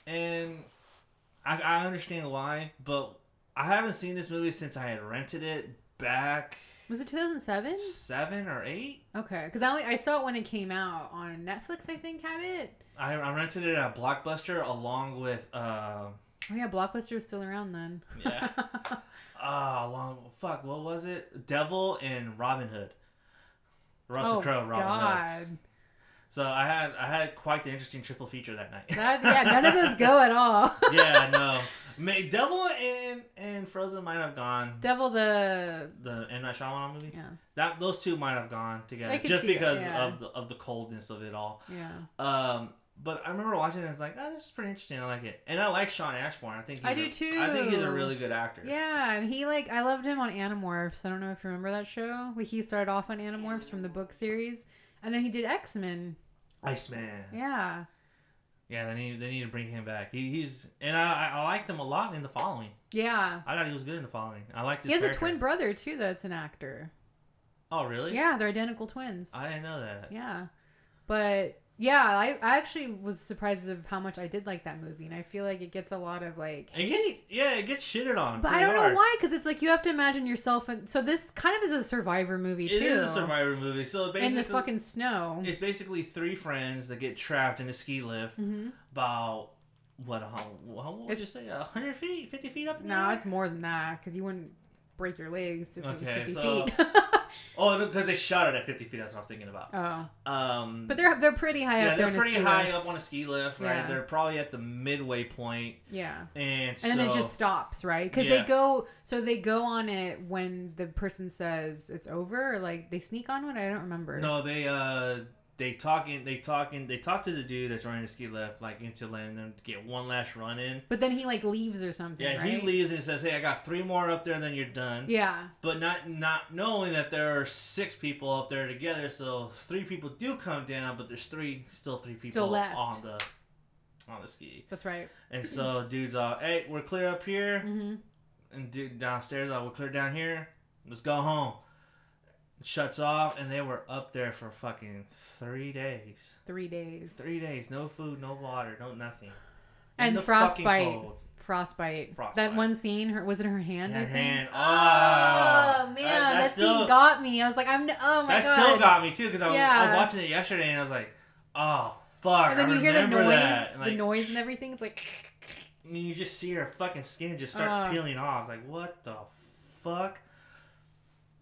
And I understand why, but I haven't seen this movie since I had rented it back. Was it 2007? 7 or 8? Okay, because I saw it when it came out on Netflix. I think had it. I rented it at Blockbuster along with. Oh yeah, Blockbuster was still around then. Yeah. What was it? Devil and Robin Hood. Russell Crowe, Robin Hood. So I had quite the interesting triple feature that night. None of those go at all. Yeah, no. Devil and Frozen might have gone. Devil the M. Night Shyamalan movie. Yeah. Those two might have gone together just because of the coldness of it all. Yeah. But I remember watching it and it's like, oh, this is pretty interesting. I like it, and I like Sean Ashmore. I do too. I think he's a really good actor. Yeah, and I loved him on Animorphs. I don't know if you remember that show. He started off on Animorphs from the book series, and then he did X-Men. Iceman. Yeah. Yeah, they need to bring him back. I liked him a lot in The Following. Yeah. I thought he was good in The Following. I liked his He has character. a twin brother too that's an actor. Oh, really? Yeah, they're identical twins. I didn't know that. Yeah. But yeah, I actually was surprised of how much I did like that movie, and I feel like it gets a lot of like hate. It gets shitted on. But I don't know why, because it's like you have to imagine yourself in. So this kind of is a survivor movie too. It is a survivor movie. So basically, in the fucking snow. It's basically 3 friends that get trapped in a ski lift. About what would you say? 100 feet, 50 feet up in the air? No, it's more than that, because you wouldn't break your legs if it was 50 feet. Oh, because they shot it at 50 feet. That's what I was thinking about. Oh. But they're pretty high up there. Yeah, they're pretty high up on a ski lift, right? Yeah. They're probably at the midway point. Yeah. And then it just stops, right? Because they go on it when the person says it's over, or like they sneak on it. I don't remember. No, they talk to the dude that's running the ski lift, like into letting them get one last run in. But then he like leaves or something. Yeah, right? he leaves and says, "Hey, I got 3 more up there, and then you're done." Yeah. But not knowing that there are 6 people up there together, so 3 people do come down, but there's still 3 people still left on the ski. That's right. And so dude's all, "Hey, we're clear up here," and dude downstairs, we're clear down here. Let's go home. Shuts off, and they were up there for fucking 3 days. 3 days. 3 days. No food, no water, no nothing. And frostbite. Frostbite. That one scene, was it her hand? Her hand. Oh man, that scene got me. I was like, oh my god. That still got me too, because I was watching it yesterday, and I was like, oh fuck. And then you hear the noise, noise and everything. It's like, and you just see her fucking skin just start peeling off. I was like, what the fuck?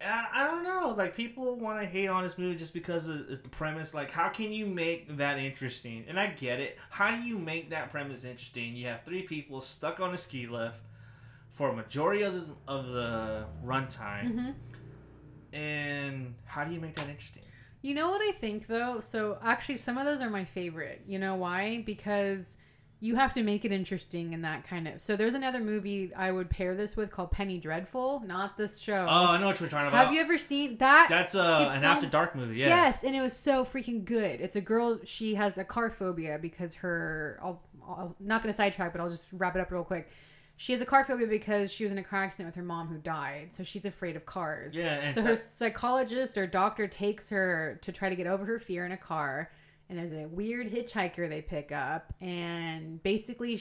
I don't know. Like, people want to hate on this movie just because it's the premise. Like, how can you make that interesting? And I get it. How do you make that premise interesting? You have 3 people stuck on a ski lift for a majority of the runtime. And how do you make that interesting? You know what I think, though? So, actually, some of those are my favorite. You know why? Because you have to make it interesting in that kind of... So there's another movie I would pair this with called Penny Dreadful. Not this show. Oh, I know what you're talking about. Have you ever seen that? That's an After Dark movie, yeah. Yes, and it was so freaking good. It's a girl, she has a car phobia because I'm not going to sidetrack, but I'll just wrap it up real quick. She has a car phobia because she was in a car accident with her mom who died. So she's afraid of cars. Yeah. And so her psychologist or doctor takes her to try to get over her fear in a car. And there's a weird hitchhiker they pick up, and basically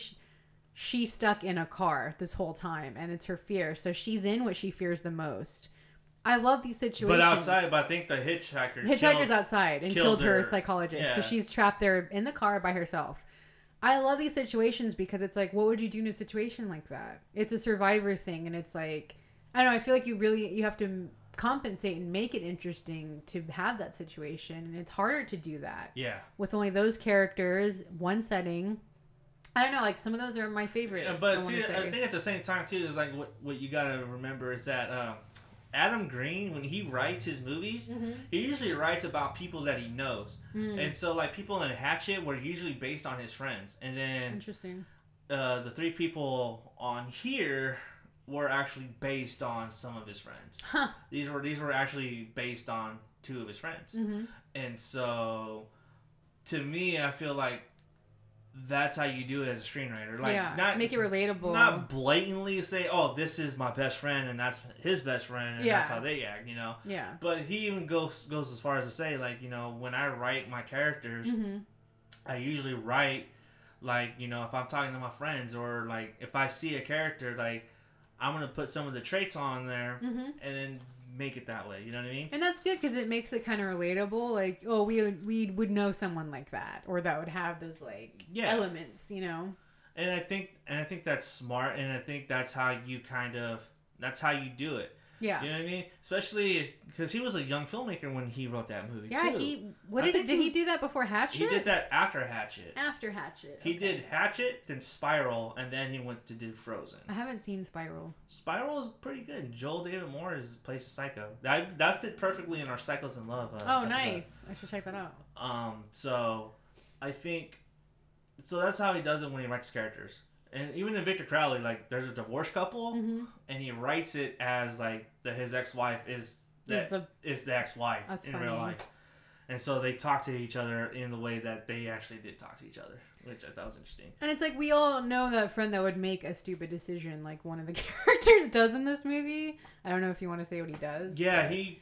she's stuck in a car this whole time, and it's her fear. So she's in what she fears the most. I love these situations. But outside, I think the hitchhiker's outside and killed her psychologist. Yeah. So she's trapped there in the car by herself. I love these situations because it's like, what would you do in a situation like that? It's a survivor thing, and it's like, I don't know. I feel like you have to compensate and make it interesting to have that situation, and it's harder to do that. Yeah. With only those characters, one setting. I don't know, like some of those are my favorite. Yeah, but see, I think at the same time too is like what you gotta remember is that Adam Green, when he writes his movies, he usually writes about people that he knows, and so like people in Hatchet were usually based on his friends, and then interesting. The 3 people on here were actually based on some of his friends. Huh. These were actually based on 2 of his friends, and so to me, I feel like that's how you do it as a screenwriter. Like, not make it relatable. Not blatantly say, "Oh, this is my best friend, and that's his best friend, and that's how they act." Yeah. But he even goes as far as to say, like, when I write my characters, I usually write, like, if I'm talking to my friends, or like if I see a character, like, I'm gonna put some of the traits on there, and then make it that way. You know what I mean? And that's good because it makes it kind of relatable. Like, oh, we would know someone like that, or that would have those like elements, And I think that's smart, and I think that's how you do it. Yeah. You know what I mean? Especially because he was a young filmmaker when he wrote that movie, too. Yeah, did he do that before Hatchet? He did that after Hatchet. After Hatchet. He did Hatchet, then Spiral, and then he went to do Frozen. I haven't seen Spiral. Spiral is pretty good. Joel David Moore plays a psycho. That fit perfectly in our Cycles in Love episode. Nice. I should check that out. So I think... So that's how he does it when he writes characters. And even in Victor Crowley, like, there's a divorced couple, and he writes it as, like, his ex-wife is the ex-wife in real life. And so they talk to each other in the way that they actually did talk to each other, which I thought was interesting. And it's like, we all know that friend that would make a stupid decision, like one of the characters does in this movie. I don't know if you want to say what he does. Yeah, he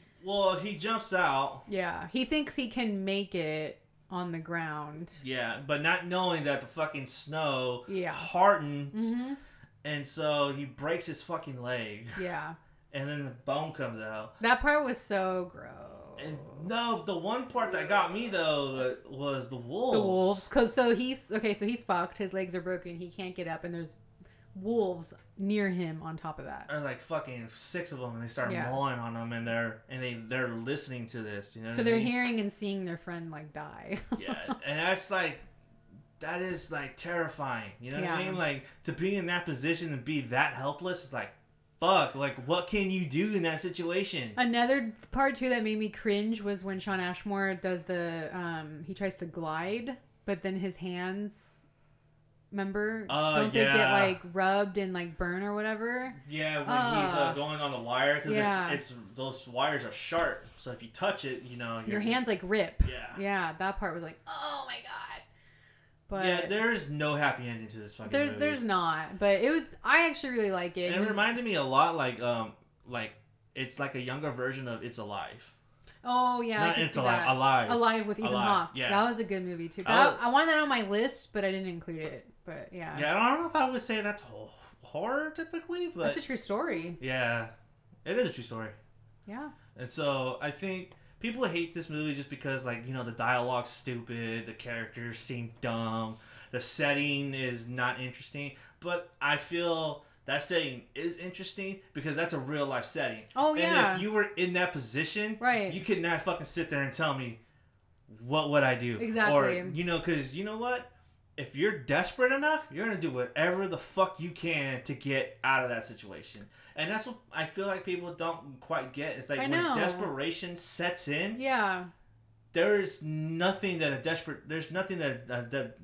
jumps out. Yeah, he thinks he can make it on the ground. Yeah, but not knowing that the fucking snow hardens, and so he breaks his fucking leg. Yeah. And then the bone comes out. That part was so gross. And no, the one part that got me though was the wolves. The wolves, cause so he's fucked. His legs are broken. He can't get up, and there's wolves near him on top of that. There's like fucking 6 of them, and they start mauling on them, and they're listening to this. You know. So they're hearing and seeing their friend like die. Yeah, and that is like terrifying. You know what I mean? Like, to be in that position and be that helpless is like, fuck. Like, what can you do in that situation? Another part too that made me cringe was when Shawn Ashmore does he tries to glide, but then his hands. Remember? Don't they get like rubbed and like burn or whatever? Yeah, when he's going on the wire, because it's those wires are sharp. So if you touch it, your hands like rip. Yeah, that part was like, oh my god. But there's no happy ending to this fucking movie. There's not, but it was. I actually really like it. And it reminded me a lot like it's like a younger version of It's Alive. Oh yeah, not It's Alive. Alive with Ethan Hawke. Yeah, that was a good movie too. I wanted that on my list, but I didn't include it. But yeah, I don't know if I would say that's horror typically, but that's a true story. Yeah, it is a true story. Yeah, and so I think people hate this movie just because, like, the dialogue's stupid, the characters seem dumb, the setting is not interesting. But I feel that setting is interesting because that's a real life setting. Oh yeah. And if you were in that position, right, you could not fucking sit there and tell me what would I do. Exactly. Or because you know what. If you're desperate enough, you're going to do whatever the fuck you can to get out of that situation. And that's what I feel like people don't quite get. It's like when desperation sets in, there's nothing that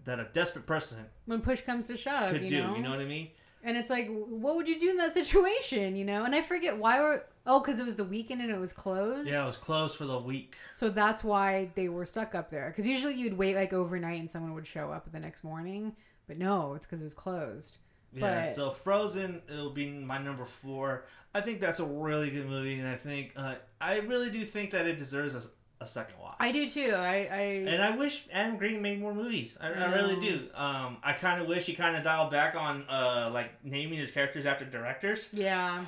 a desperate person when push comes to shove could do. You know what I mean? And it's like, what would you do in that situation, And I forget why because it was the weekend and it was closed? Yeah, it was closed for the week. So that's why they were stuck up there. Because usually you'd wait like overnight and someone would show up the next morning. But no, it's because it was closed. Yeah, so Frozen, it'll be my number 4. I think that's a really good movie. And I think, I really do think that it deserves a second watch. I do too. And I wish Adam Green made more movies. I really do. I kind of wish he kind of dialed back on like naming his characters after directors. Yeah.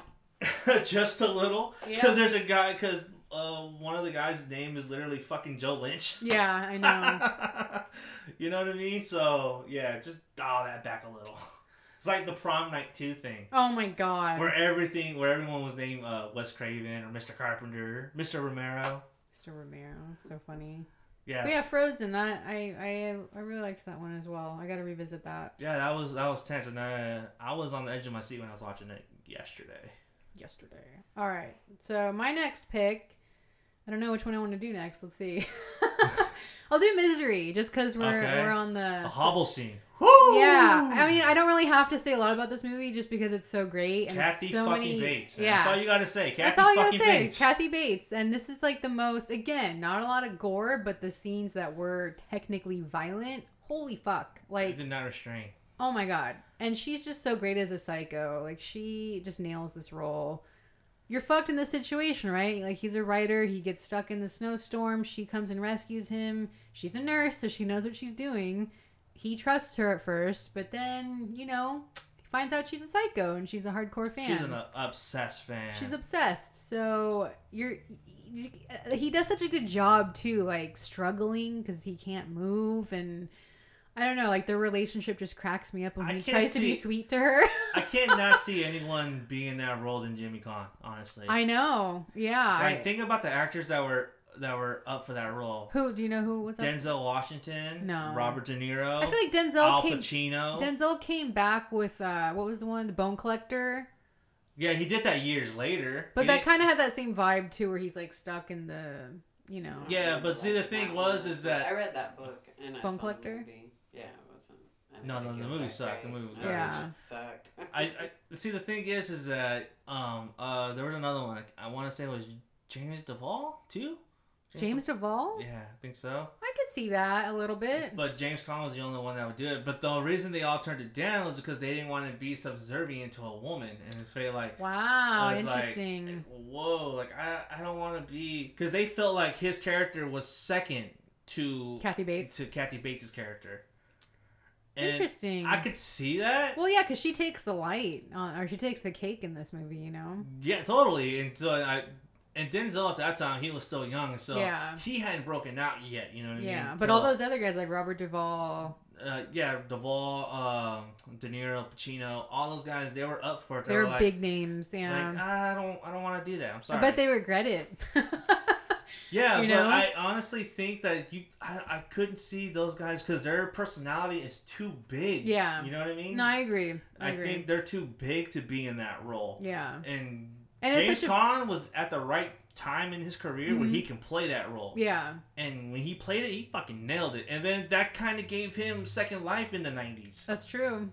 Just a little. Because there's a guy. Because one of the guys' name is literally fucking Joe Lynch. Yeah, I know. You know what I mean? So yeah, just dial that back a little. It's like the Prom Night 2 thing. Oh my god. Where everyone was named Wes Craven or Mr. Carpenter, Mr. Romero. Mr. Romero, it's so funny. Yeah. But yeah, Frozen. That I really liked that one as well. I got to revisit that. Yeah, that was tense, and I was on the edge of my seat when I was watching it yesterday. All right. So my next pick. I don't know which one I want to do next. Let's see. I'll do Misery, just because we're on the hobble scene. Woo! Yeah, I mean, I don't really have to say a lot about this movie just because it's so great and Kathy so fucking many. Bates. Man. Yeah, that's all you gotta say. That's all you gotta say. Kathy Bates, and this is like the most. Again, not a lot of gore, but the scenes that were technically violent. Holy fuck! Like, I did not restrain. Oh my god, and she's just so great as a psycho. Like, she just nails this role. You're fucked in this situation, right? Like, he's a writer. He gets stuck in the snowstorm. She comes and rescues him. She's a nurse, so she knows what she's doing. He trusts her at first, but then, he finds out she's a psycho and she's a hardcore fan. She's an obsessed fan. She's obsessed. So he does such a good job too, like struggling because he can't move, and I don't know, like their relationship just cracks me up when he tries to be sweet to her. I cannot see anyone being in that role than Jimmy Caan, honestly. I know. Yeah. Like, think about the actors that were up for that role. Who do you know? What's Denzel Washington. No. Robert De Niro. I feel like Al Pacino. Denzel came back with what was the one? The Bone Collector. Yeah, he did that years later. But that kind of had that same vibe too, where he's like stuck in the, Yeah, but see, the thing is that I read that book and I Bone saw Collector. the movie. Yeah, it wasn't. No, the movie sucked. The movie was garbage. Yeah. It just sucked. I see. The thing is that there was another one. I want to say it was James Duvall too. James Duvall? Yeah, I think so. I could see that a little bit. But James Caan was the only one that would do it. But the reason they all turned it down was because they didn't want to be subservient to a woman. And it's very like... Wow, interesting. Like, whoa, like, I don't want to be... Because they felt like his character was second to... Kathy Bates. To Kathy Bates' character. And interesting. I could see that. Well, yeah, because she takes the light, or she takes the cake in this movie, Yeah, totally. And so And Denzel at that time, he was still young, so he hadn't broken out yet. You know what I mean? Yeah, but all those other guys like Robert Duvall. Duvall, De Niro, Pacino, all those guys, they were up for it. They were like, big names. Yeah. Like, I don't want to do that. I'm sorry. I bet they regret it. Yeah, but I honestly think that I couldn't see those guys because their personality is too big. Yeah. You know what I mean? No, I agree. I think they're too big to be in that role. Yeah. And James Caan was at the right time in his career where he can play that role. Yeah. And when he played it, he fucking nailed it. And then that kind of gave him second life in the 90s. That's true.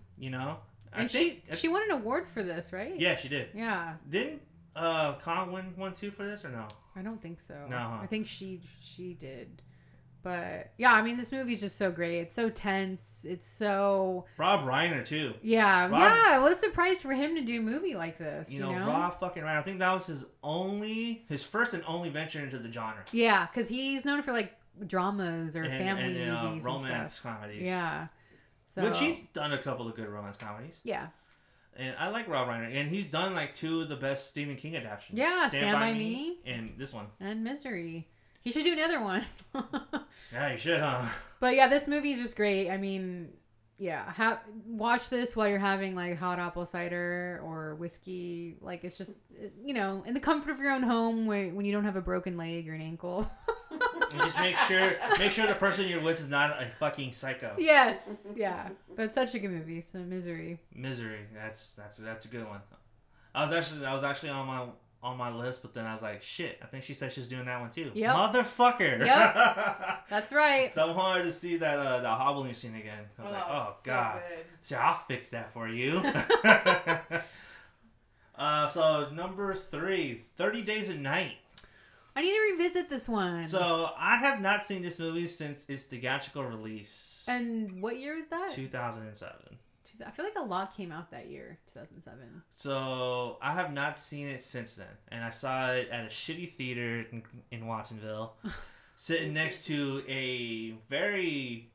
And she won an award for this, right? Yeah, she did. Yeah. Didn't Caan win one too for this or no? I don't think so. No. Huh? I think she did. But yeah, I mean, this movie's just so great. It's so tense. It's so... Rob Reiner, too. Yeah. What a surprise for him to do a movie like this, you know? Rob fucking Reiner. I think that was his first and only venture into the genre. Yeah, because he's known for, like, dramas or family movies romance and comedies. Yeah. So... Which he's done a couple of good romance comedies. Yeah. And I like Rob Reiner. And he's done, like, 2 of the best Stephen King adaptations. Yeah, Stand By Me. And this one. And Misery. He should do another one. Yeah, he should, huh? But yeah, this movie is just great. I mean, yeah, watch this while you're having like hot apple cider or whiskey. Like, it's just, in the comfort of your own home when you don't have a broken leg or an ankle. And just make sure the person you're with is not a fucking psycho. Yes, yeah. But it's such a good movie. So Misery. That's a good one. I was actually on my list, but then I was like, shit, I think she said she's doing that one too. Yep. Motherfucker. Yep. That's right. So I wanted to see that the hobbling scene again. I was like, oh so god. Good. So I'll fix that for you. So number 3, 30 Days a Night. I need to revisit this one. So I have not seen this movie since its theatrical release. And what year is that? 2007. I feel like a lot came out that year, 2007. So I have not seen it since then, and I saw it at a shitty theater in Watsonville, sitting next to a very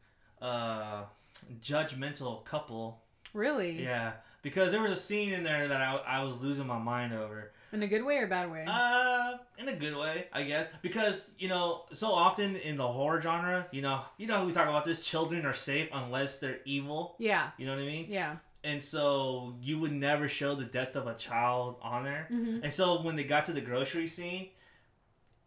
judgmental couple. Really? Yeah, because there was a scene in there that I was losing my mind over. In a good way or bad way? In a good way, I guess. Because, so often in the horror genre, we talk about this, children are safe unless they're evil. Yeah. You know what I mean? Yeah. And so you would never show the death of a child on there. And so when they got to the grocery scene,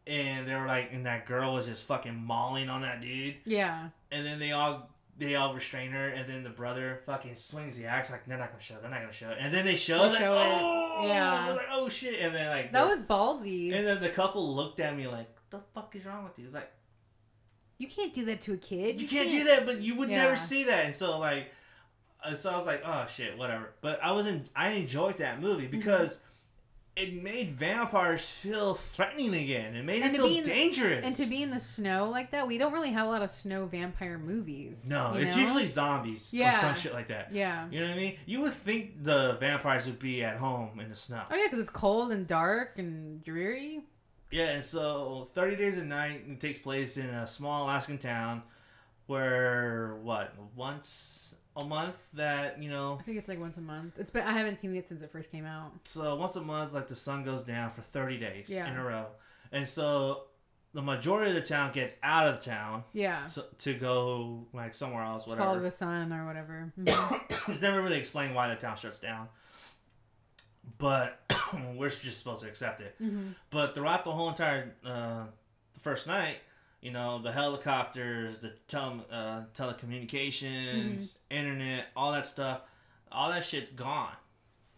and they were like, and that girl was just fucking mauling on that dude. Yeah. And then they all restrain her, and then the brother fucking swings the axe like they're not gonna show it. And then they show it. Oh, yeah. I was like, oh shit. And then like that was ballsy. And then the couple looked at me like, the fuck is wrong with you? It's like, you can't do that to a kid. You can't do that, but you would never see that. And so like, so I was like, oh shit, whatever. But I enjoyed that movie because it made vampires feel threatening again. It made it feel dangerous. And to be in the snow like that, we don't really have a lot of snow vampire movies. No, it's usually zombies or some shit like that. Yeah. You know what I mean? You would think the vampires would be at home in the snow. Oh yeah, because it's cold and dark and dreary. Yeah, and so 30 Days a Night takes place in a small Alaskan town where, once a month that, I think it's like once a month. I haven't seen it since it first came out. So once a month, like the sun goes down for 30 days in a row. And so the majority of the town gets out of town. Yeah. To go like somewhere else, whatever. Follow the sun or whatever. It's never really explained why the town shuts down. But we're just supposed to accept it. But throughout the whole entire the first night, the helicopters, the telecommunications, internet, all that stuff, all that shit's gone.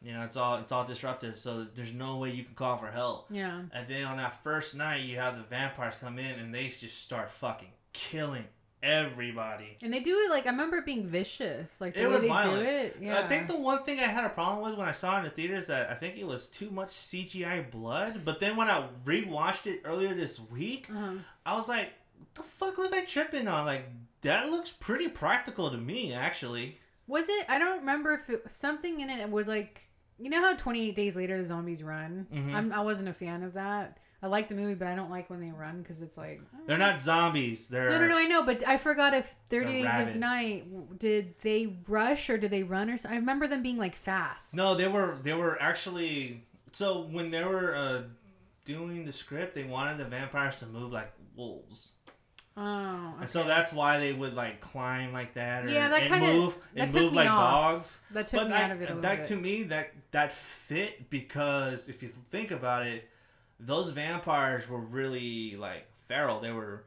It's all disruptive. So there's no way you can call for help. Yeah. And then on that first night, you have the vampires come in and they just start fucking killing everybody. And they do it like, I remember it being vicious. Like the way they do it. Yeah. I think the one thing I had a problem with when I saw it in the theaters is that I think it was too much CGI blood. But then when I rewatched it earlier this week, I was like, what the fuck was I tripping on? Like, that looks pretty practical to me, actually. Was it? I don't remember if something in it was like, how 28 days later the zombies run? I wasn't a fan of that. I like the movie, but I don't like when they run because it's like... They're not zombies. They're... No, I know, but I forgot if 30 Days of Night, did they rush or did they run or something? I remember them being like fast. No, they were actually... So when they were doing the script, they wanted the vampires to move like wolves. Oh, okay. And so that's why they would like climb like that, move like dogs. That took me out of it a little bit. To me, that fit because if you think about it, those vampires were really like feral. They were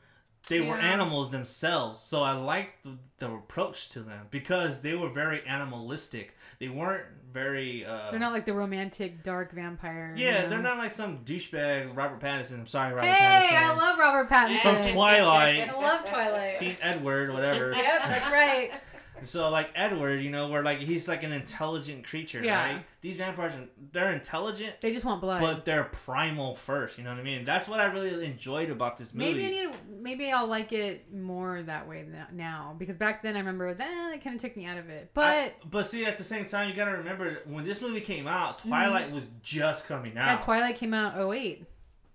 animals themselves. So I liked the approach to them because they were very animalistic. They weren't very... they're not like the romantic dark vampire. Yeah, they're not like some douchebag Robert Pattinson. I'm sorry, Robert Pattinson. Hey, I love Robert Pattinson. From Twilight. I love Twilight. Teen Edward, whatever. Yep, that's right. So like Edward, where like he's like an intelligent creature, right? These vampires, they're intelligent. They just want blood. But they're primal first, you know what I mean? That's what I really enjoyed about this movie. Maybe I'll like it more that way now. Because back then I remember that it kind of took me out of it. But see, at the same time, you gotta remember, when this movie came out, Twilight was just coming out. Yeah, Twilight came out 2008.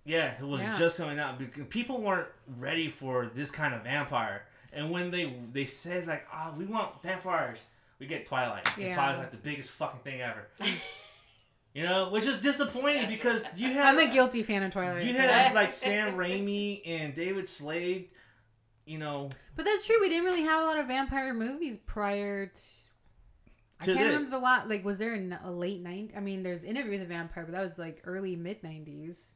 Yeah, it was just coming out. Because people weren't ready for this kind of vampire. And when they said, like, we want vampires, we get Twilight. Yeah. And Twilight's like the biggest fucking thing ever. Which is disappointing because you had... I'm a guilty fan of Twilight. You had, like, Sam Raimi and David Slade, But that's true. We didn't really have a lot of vampire movies prior to... I can't remember the lot. Like, was there a late 90s? I mean, there's Interview with a Vampire, but that was, like, early, mid-90s.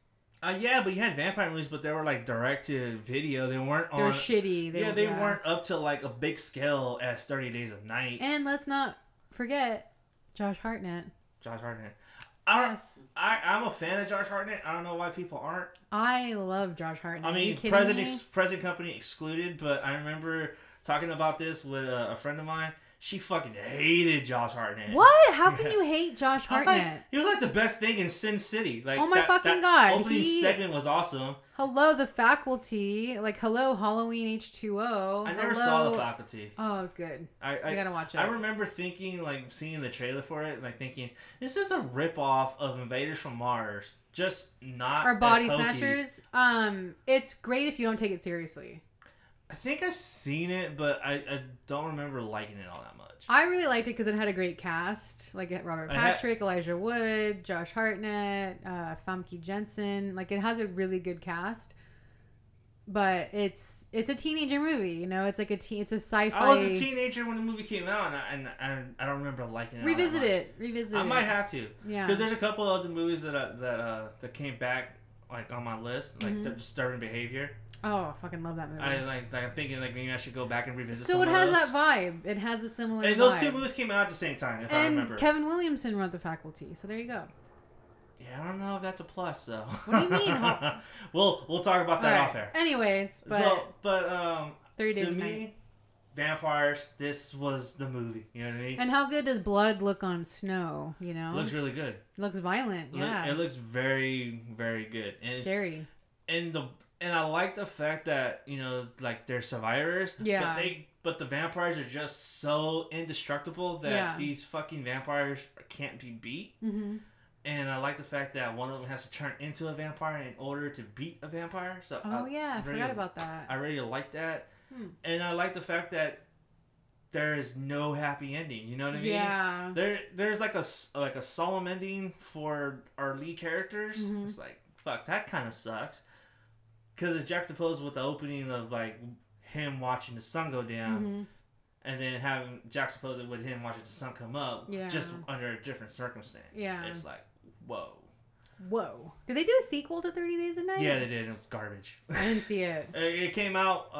Yeah, but you had vampire movies, but they were like direct to video. They weren't on. They're shitty. They weren't up to like a big scale as 30 Days of Night. And let's not forget Josh Hartnett. Yes. I'm a fan of Josh Hartnett. I don't know why people aren't. I love Josh Hartnett. I mean, present company excluded, but I remember talking about this with a friend of mine. She fucking hated Josh Hartnett. What? How can you hate Josh Hartnett? He was like the best thing in Sin City. Like, oh my fucking god! Opening segment was awesome. Hello, The Faculty. Like, hello, Halloween H2O. I never saw The Faculty. Oh, it was good. I gotta watch it. I remember thinking, like, seeing the trailer for it, like thinking, this is a ripoff of Invaders from Mars, just not or Body as hokey. Snatchers. It's great if you don't take it seriously. I think I've seen it, but I don't remember liking it all that much. I really liked it because it had a great cast. Like Robert Patrick, Elijah Wood, Josh Hartnett, Famke Jensen. Like, it has a really good cast. but it's a teenager movie. You know, it's like it's a sci-fi. I was a teenager when the movie came out, and I don't remember liking it. Revisit it. I might have to. Yeah. Because there's a couple other movies that came back like on my list, like the Disturbing Behavior. Oh, I fucking love that movie. I'm thinking like maybe I should go back and revisit. So it has that vibe. It has a similar. And those two movies came out at the same time, if I remember. And Kevin Williamson wrote The Faculty, so there you go. Yeah, I don't know if that's a plus though. What do you mean? We'll talk about that off air. Anyways, 30 Days to of me, Night. Vampires. This was the movie. You know what I mean? And how good does blood look on snow? You know, It looks really good. It looks violent. Yeah, It looks very, very good. And, scary. And I like the fact that, you know, like they're survivors. Yeah. But the vampires are just so indestructible that these fucking vampires can't be beat. Mm-hmm. And I like the fact that one of them has to turn into a vampire in order to beat a vampire. So I forgot about that. I really like that. And I like the fact that there is no happy ending. You know what I mean? Yeah. There's like a solemn ending for our lead characters. Mm-hmm. It's like, fuck, that kind of sucks. Because it's juxtaposed with the opening of like him watching the sun go down, and then having juxtaposed it with him watching the sun come up, just under a different circumstance. Yeah, it's like, whoa. Did they do a sequel to 30 Days a Night? Yeah, they did. It was garbage. I didn't see it. It came out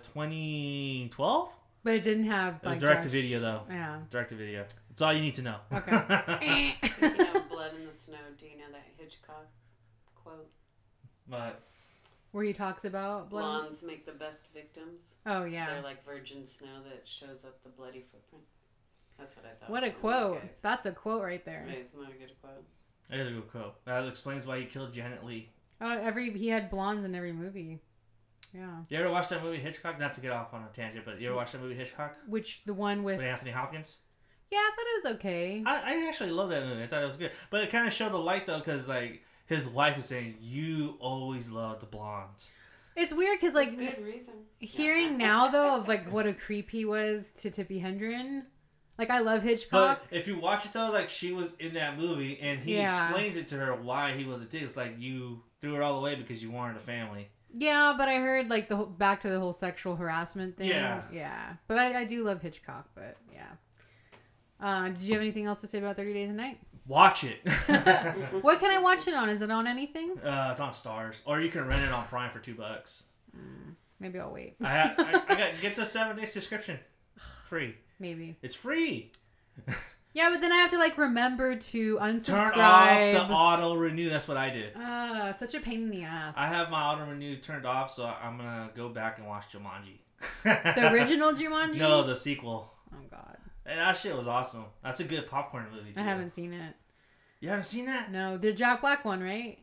2012, but it didn't have like direct to video though. Yeah, direct to video. That's all you need to know. Okay. Speaking of blood in the snow, do you know that Hitchcock quote? What? Where he talks about blondes make the best victims. Oh yeah, they're like virgin snow that shows up the bloody footprint. That's what I thought. What a quote! That's a quote right there. Right, it's not a good quote. It is a good quote. That explains why he killed Janet Leigh. He had blondes in every movie. Yeah. You ever watch that movie Hitchcock? Not to get off on a tangent, but you ever watch that movie Hitchcock? The one with Anthony Hopkins? Yeah, I thought it was okay. I actually love that movie. I thought it was good, but it kind of showed the light though, because like his wife is saying, "You always loved the blondes." It's weird because like good reason. Hearing now though of like what a creep he was to Tippi Hedren. Like I love Hitchcock. But if you watch it though, like she was in that movie and he explains it to her why he was a dick. It's like you threw it all away because you wanted a family. Yeah, but I heard like back to the whole sexual harassment thing. Yeah. But I do love Hitchcock. But yeah. Did you have anything else to say about 30 Days a Night? Watch it. What can I watch it on? Is it on anything? It's on Stars, or you can rent it on Prime for $2. Maybe I'll wait. I get the 7-day subscription, free. Maybe it's free. Yeah, but then I have to like remember to unsubscribe. Turn off the auto renew. That's what I did. It's such a pain in the ass. I have my auto renew turned off, so I'm gonna go back and watch Jumanji. The original Jumanji? No, the sequel. Oh God. And that shit was awesome. That's a good popcorn movie too. I haven't seen it. You haven't seen that? No, the Jack Black one, right?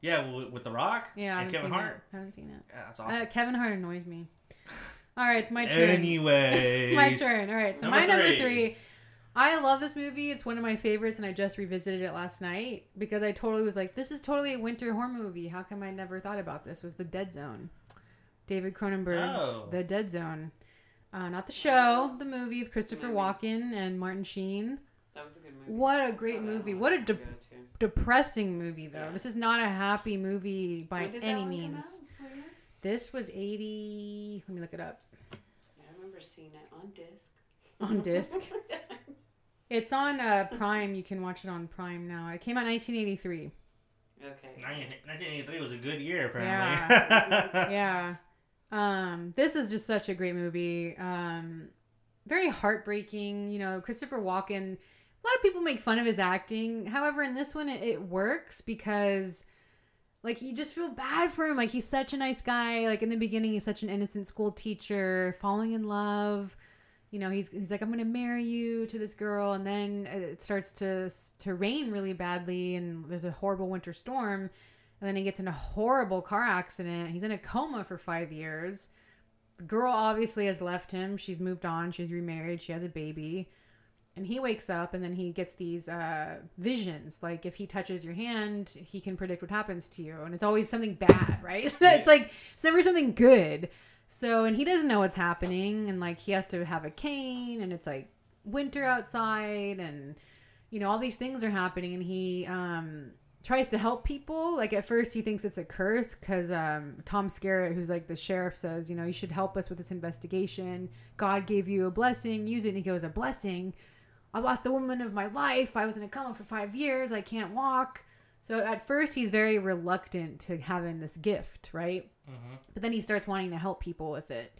Yeah, with The Rock. Yeah, and Kevin Hart. I haven't seen it. Yeah, that's awesome. Kevin Hart annoys me. All right, it's my turn. Anyway, my turn. All right, so my number 3. I love this movie. It's one of my favorites, and I just revisited it last night because I totally was like, "This is totally a winter horror movie. How come I never thought about this?" Was The Dead Zone, David Cronenberg's The Dead Zone. Not the show, the movie with Christopher Walken and Martin Sheen. That was a good movie. What a great movie. What a depressing movie, though. Yeah. This is not a happy movie by any means. This was 80... Let me look it up. Yeah, I remember seeing it on disc. On disc? It's on Prime. You can watch it on Prime now. It came out in 1983. Okay. 1983 was a good year, apparently. Yeah. This is just such a great movie. Very heartbreaking. You know, Christopher Walken, a lot of people make fun of his acting. However, in this one, it works because, like, you just feel bad for him. Like, he's such a nice guy. Like, in the beginning, he's such an innocent school teacher, falling in love. You know, he's like, I'm going to marry you to this girl. And then it starts to rain really badly, and there's a horrible winter storm. And then he gets in a horrible car accident. He's in a coma for 5 years. The girl obviously has left him. She's moved on. She's remarried. She has a baby. And he wakes up, and then he gets these visions. Like, if he touches your hand, he can predict what happens to you. And it's always something bad, right? It's like, it's never something good. So, and he doesn't know what's happening. And, like, he has to have a cane. And it's, like, winter outside. And, you know, all these things are happening. And tries to help people. Like at first he thinks it's a curse because Tom Skerritt, who's like the sheriff, says, you know, you should help us with this investigation. God gave you a blessing. Use it. And he goes, a blessing? I lost the woman of my life. I was in a coma for 5 years. I can't walk. So at first he's very reluctant to having this gift, right? Mm-hmm. But then he starts wanting to help people with it.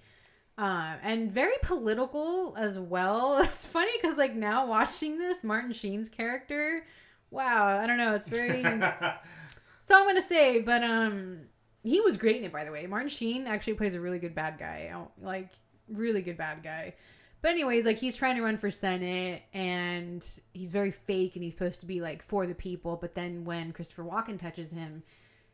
And very political as well. It's funny because like now watching this, Martin Sheen's character, wow, I don't know, it's very... That's all I'm going to say, but he was great in it, by the way. Martin Sheen actually plays a really good bad guy. Like, really good bad guy. But anyways, like, he's trying to run for Senate, and he's very fake, and he's supposed to be, like, for the people. But then when Christopher Walken touches him,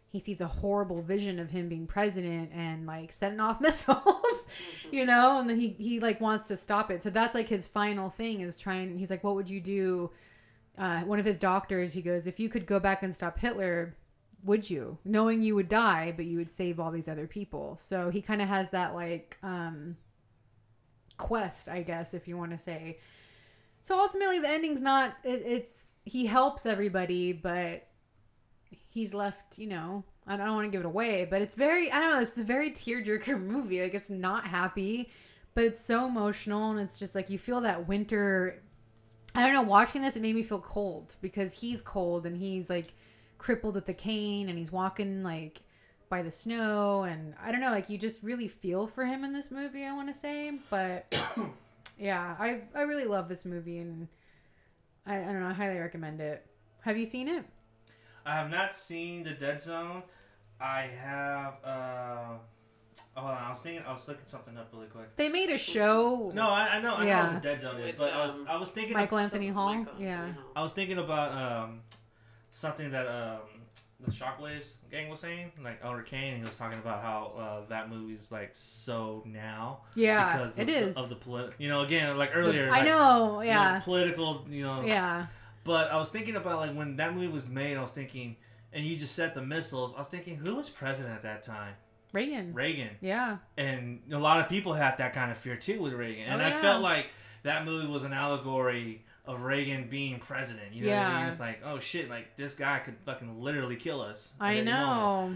he sees a horrible vision of him being president and, like, setting off missiles, you know? And then he like, wants to stop it. So that's, like, his final thing is trying... He's like, what would you do? One of his doctors, he goes, if you could go back and stop Hitler, would you? Knowing you would die, but you would save all these other people. So he kind of has that, like... quest, I guess, if you want to say. So ultimately the ending's not it's he helps everybody, but he's left, you know, I don't want to give it away, but it's very, I don't know, it's a very tearjerker movie. Like, it's not happy, but it's so emotional, and it's just like you feel that winter. I don't know, watching this, it made me feel cold because he's cold and he's like crippled with the cane and he's walking like by the snow, and I don't know, like you just really feel for him in this movie, I want to say. But yeah, I really love this movie, and I don't know, I highly recommend it. Have you seen it? I have not seen The Dead Zone. I have hold on, I was looking something up really quick. They made a show. No, I know what The Dead Zone is, but I was thinking Michael Anthony Hall. Yeah. I was thinking about something that the Shockwaves gang was saying, like Elder Kane. He was talking about how that movie's like so now. Yeah, because it is of the you know, again, like earlier. I know, yeah. You know, political, you know. Yeah. But I was thinking about like when that movie was made. I was thinking, and you just said the missiles. I was thinking, who was president at that time? Reagan. Yeah. And a lot of people had that kind of fear too with Reagan, and I felt like that movie was an allegory of Reagan being president. You know what I mean? It's like, oh shit, like this guy could fucking literally kill us. I know.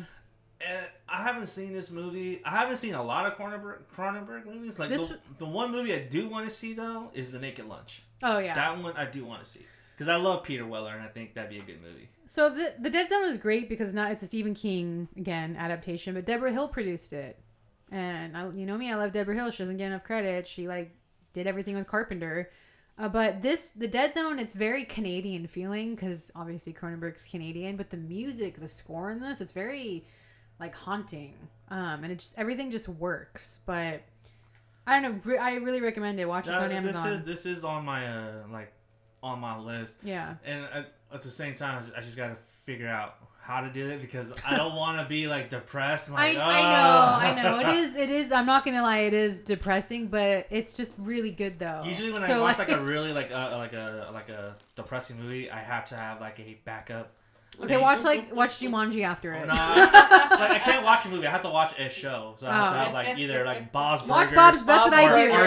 And I haven't seen this movie. I haven't seen a lot of Cronenberg movies. Like the one movie I do want to see though is The Naked Lunch. Oh yeah. That one I do want to see. Because I love Peter Weller, and I think that'd be a good movie. So the Dead Zone is great because it's a Stephen King, again, adaptation, but Deborah Hill produced it. And you know me, I love Deborah Hill. She doesn't get enough credit. She like did everything with Carpenter. But the Dead Zone, it's very Canadian feeling because obviously Cronenberg's Canadian, but the music, the score in this, it's very like haunting. And it just, everything just works. But I don't know, I really recommend it. Watch it on Amazon. This is on my on my list. Yeah. And at the same time, I just got to figure out how to do it because I don't want to be like depressed. And, like, I know. It is. I'm not gonna lie. It is depressing, but it's just really good though. Usually when I watch like a really like a depressing movie, I have to have like a backup. Okay, watch Jumanji after it. Like I can't watch a movie. I have to watch a show. So I have to have like either like Bob's Burgers, that's what I do. Or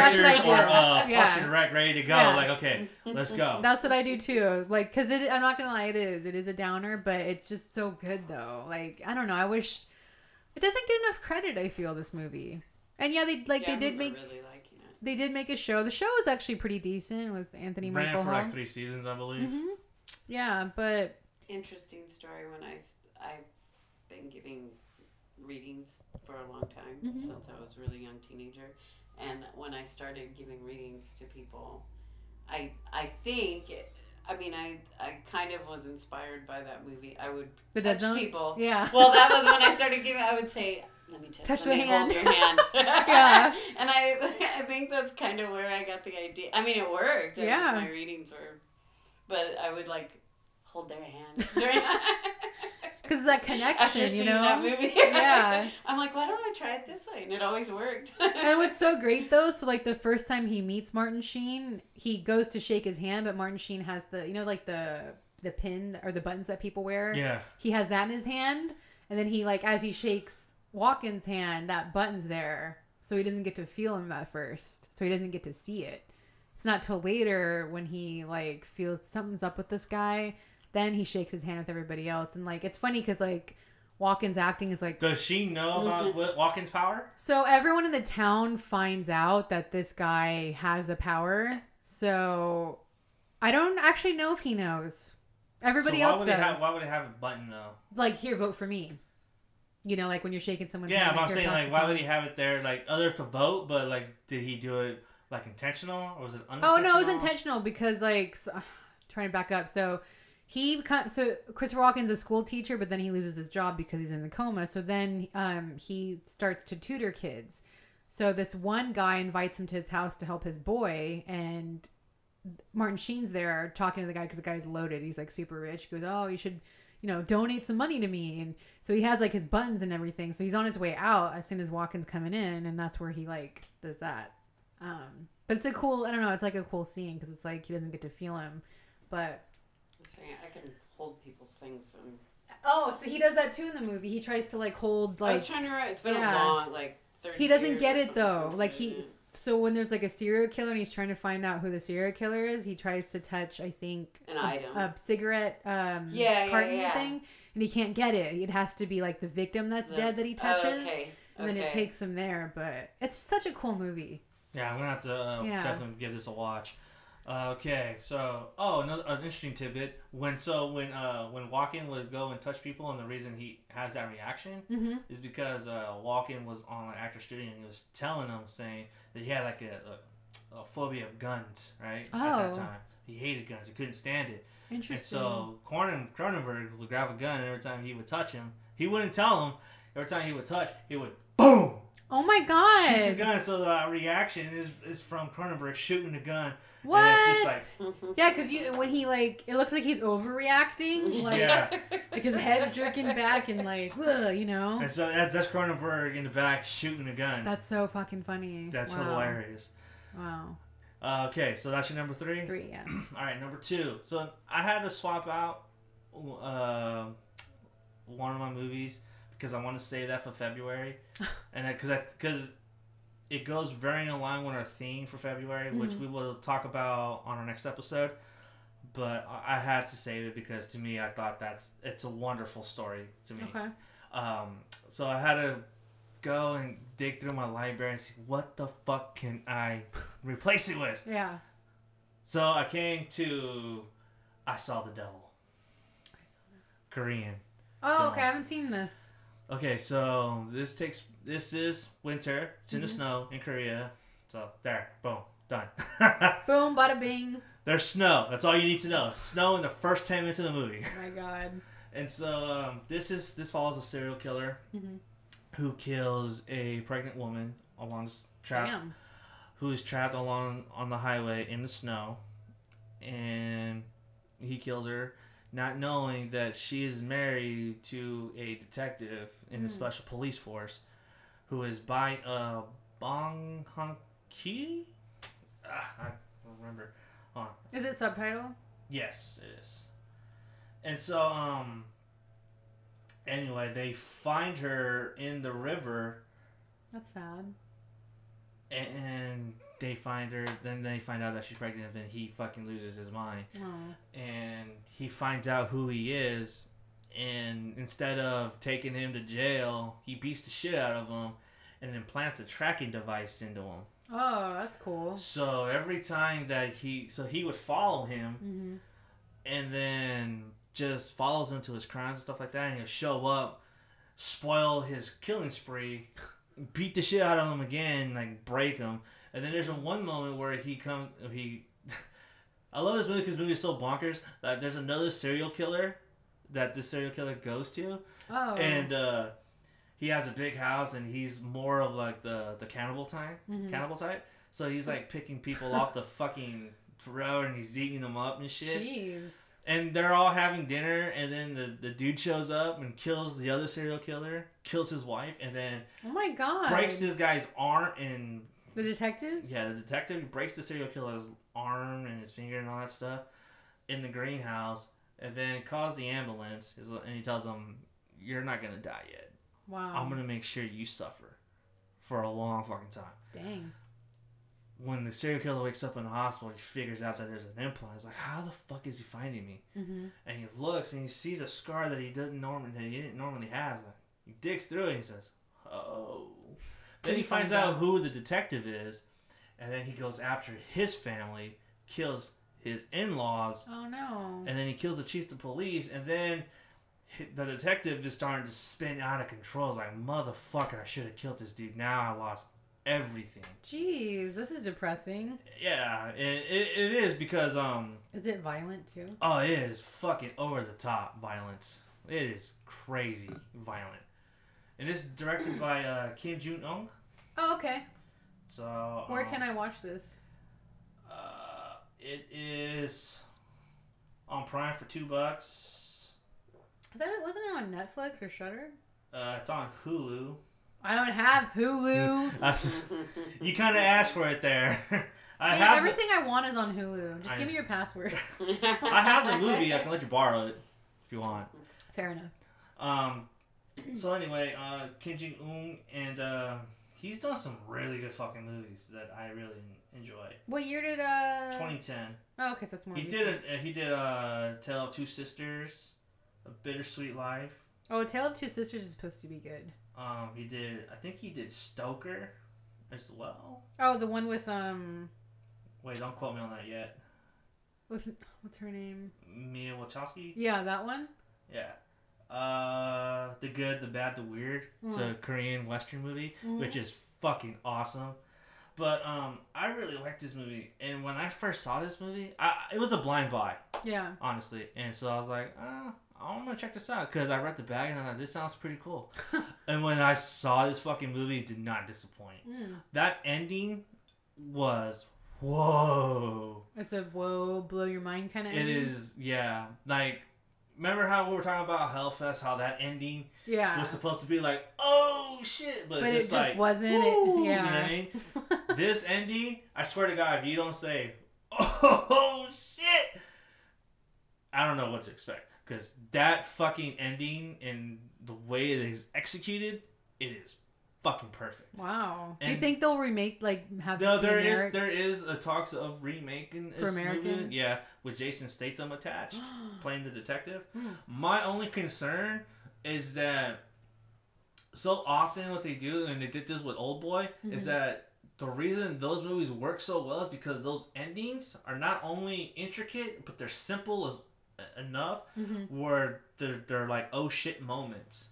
Parks and Rec ready to go. Yeah. Like okay, let's go. That's what I do too. Like because I'm not gonna lie, it is a downer, but it's just so good though. Like I don't know. I wish it doesn't get enough credit. I feel this movie, and they did make. Really liking it. They did make a show. The show was actually pretty decent with Anthony Michael Hall. Ran for like 3 seasons, I believe. Mm-hmm. Yeah, but. Interesting story. When I've been giving readings for a long time since I was a really young teenager, and when I started giving readings to people, I think I kind of was inspired by that movie. I would touch people. Yeah. Well, that was when I started giving. I would say, "Let me touch the hand. Hold your hand." Yeah. And I think that's kind of where I got the idea. I mean, it worked. Yeah. My readings were, but I would like. Hold their hand because that connection. After seeing that movie, yeah, I'm like, why don't I try it this way? And it always worked. And what's so great though, so like the first time he meets Martin Sheen, he goes to shake his hand, but Martin Sheen has the like the pin or the buttons that people wear. Yeah, he has that in his hand, and then he like as he shakes Walken's hand, that button's there, so he doesn't get to feel him at first, so he doesn't get to see it. It's not till later when he like feels something's up with this guy. then he shakes his hand with everybody else. And like, it's funny because like Walken's acting is like... Does she know about Walken's power? So everyone in the town finds out that this guy has a power. So I don't actually know if he knows. Everybody else does. Why would he have a button though? Like, here, vote for me. You know, like when you're shaking someone's hand. hand. Yeah, but I'm saying, like, why would he have it there? Like, other to vote, but, like, did he do it, like, intentional? Or was it unintentional? Oh, no, it was intentional because, like, trying to back up. So, Christopher Walken's a school teacher, but then he loses his job because he's in the coma. So then he starts to tutor kids. So this one guy invites him to his house to help his boy, and Martin Sheen's there talking to the guy because the guy's loaded. He's, like, super rich. He goes, oh, you should... donate some money to me. And so he has like his buttons and everything. So he's on his way out as soon as Walken's coming in, and that's where he like does that. But it's a cool, I don't know, it's like a cool scene because it's like he doesn't get to feel him. But I can hold people's things. Oh, so he does that too in the movie. He tries to like hold like. I was trying to write. It's been a long 30 He doesn't get years it though. Like so when there's like a serial killer and he's trying to find out who the serial killer is, he tries to touch, I think, an item, a cigarette carton thing, and he can't get it. It has to be like the victim that's dead that he touches, and then it takes him there. But it's such a cool movie. Yeah, I'm gonna have to definitely give this a watch. Okay, so another interesting tidbit. When Walken would go and touch people, and the reason he has that reaction is because Walken was on an actor studio and he was telling them, saying that he had like a phobia of guns, right? At that time, he hated guns. He couldn't stand it. Interesting. And so Cronenberg would grab a gun, and every time he would touch him, he wouldn't tell him. Every time he would touch, he would boom. Oh my god! Shoot the gun. So the reaction is from Cronenberg shooting the gun. What? And it's just like yeah, because when he like, it looks like he's overreacting. Like, like his head's jerking back and like, And so that's Cronenberg in the back shooting the gun. That's so fucking funny. That's hilarious. Wow. Okay, so that's your number 3? 3, yeah. All right, number 2. So I had to swap out one of my movies because I want to save that for February, and because it goes very in line with our theme for February, which we will talk about on our next episode. But I had to save it because to me, I thought it's a wonderful story to me. Okay. So I had to go and dig through my library and see what the fuck can I replace it with. Yeah. So I came to I Saw the Devil. Korean. Oh, okay. I haven't seen this. Okay, so this is winter. It's in the snow in Korea. So there, boom, done. Boom, bada bing. There's snow. That's all you need to know. Snow in the first 10 minutes of the movie. Oh my god. And so this follows a serial killer who kills a pregnant woman along who is trapped along on the highway in the snow, and he kills her, not knowing that she is married to a detective in the special police force, who is by Bong Hong-ki. I don't remember. Is it subtitle? Yes, it is. And so, anyway, they find her in the river. That's sad. And they find her, then they find out that she's pregnant, and then he fucking loses his mind. Oh. And he finds out who he is, and instead of taking him to jail, he beats the shit out of him and implants a tracking device into him. Oh, that's cool. So every time that he would follow him, and then just follows him to his crimes and stuff like that, and he'll show up, spoil his killing spree, beat the shit out of him again, like break him. And then there's one moment where I love this movie because this movie is so bonkers that there's another serial killer that this serial killer goes to. Oh. And he has a big house, and he's more of like the cannibal type. So he's like picking people off the fucking road, and he's eating them up and shit. Jeez. And they're all having dinner, and then the dude shows up and kills the other serial killer, kills his wife, and then oh my god, breaks this guy's arm. And the detectives? Yeah, the detective breaks the serial killer's arm and his finger and all that stuff in the greenhouse, and then calls the ambulance, and he tells them, "You're not gonna die yet. Wow. I'm gonna make sure you suffer for a long fucking time." Dang. when the serial killer wakes up in the hospital, he figures out that there's an implant. He's like, how the fuck is he finding me? Mm-hmm. And he looks and he sees a scar that he didn't normally have. Like, he digs through it and he says, oh. Then he finds out who the detective is, and then he goes after his family, kills his in-laws. Oh no. And then he kills the chief of police, and then the detective is starting to spin out of control. He's like, motherfucker, I should have killed this dude. Now I lost everything. Jeez, this is depressing. Yeah, it is because Is it violent too? oh, it is fucking over the top violence. It is crazy violent, and it's directed by Kim Jong-un. Oh, okay. So Where can I watch this? It is on Prime for $2. I thought it wasn't on Netflix or Shudder. It's on Hulu. I don't have Hulu. You kind of asked for it there. Everything I want is on Hulu. Just give me your password. I have the movie. I can let you borrow it if you want. Fair enough. So anyway, Kim Jong-un, and he's done some really good fucking movies that I really enjoy. What year did 2010. Oh, okay, so that's more. He recent. did Tale of Two Sisters, A Bittersweet Life. Oh, Tale of Two Sisters is supposed to be good. He did. I think he did Stoker, as well. Oh, the one with Wait, don't quote me on that yet. With what's her name? Mia Wachowski. Yeah, that one. Yeah. The Good, the Bad, the Weird. It's a Korean Western movie, which is fucking awesome. But I really liked this movie, and when I first saw this movie, it was a blind buy. Yeah. Honestly, and so I was like, I'm gonna check this out because I read the bag and I thought this sounds pretty cool. And when I saw this fucking movie, it did not disappoint. That ending was whoa. It's a whoa, blow your mind kind of ending. It is, yeah. Like, remember how we were talking about Hellfest? How that ending was supposed to be like, oh shit, but it just like, wasn't. Woo, yeah. You know what I mean? This ending, I swear to God, if you don't say, oh shit, I don't know what to expect. Because that fucking ending and the way it is executed, it is fucking perfect. Wow. And do you think they'll remake, have no, there is a talks of remaking for American movie, yeah, with Jason Statham attached playing the detective. My only concern is that so often what they do, and they did this with Oldboy, is that the reason those movies work so well is because those endings are not only intricate, but they're simple as enough where they're like oh shit moments.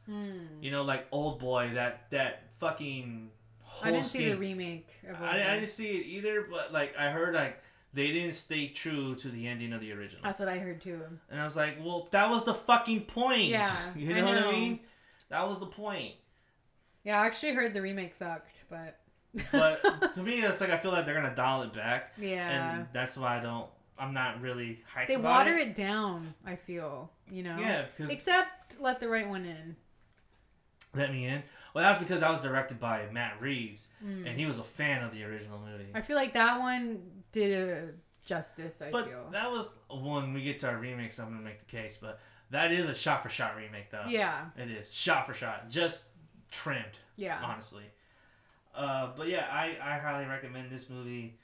You know, like Oldboy, that fucking whole I didn't see the remake of I didn't see it either, but like I heard like they didn't stay true to the ending of the original. That's what I heard too. And I was like, well, that was the fucking point. Yeah. You know what I mean? That was the point. Yeah, I actually heard the remake sucked, but to me it's like I feel like they're gonna dial it back. Yeah. And that's why I'm not really hyped they about water it down, I feel, you know? Yeah, because... Except let the right one in. Let me in? Well, that's because that was directed by Matt Reeves, and he was a fan of the original movie. I feel like that one did a justice, I feel. But that was... When we get to our remakes, I'm going to make the case, but that is a shot-for-shot remake, though. Yeah. It is. Shot-for-shot. Just trimmed. Yeah. Honestly. But yeah, I highly recommend this movie.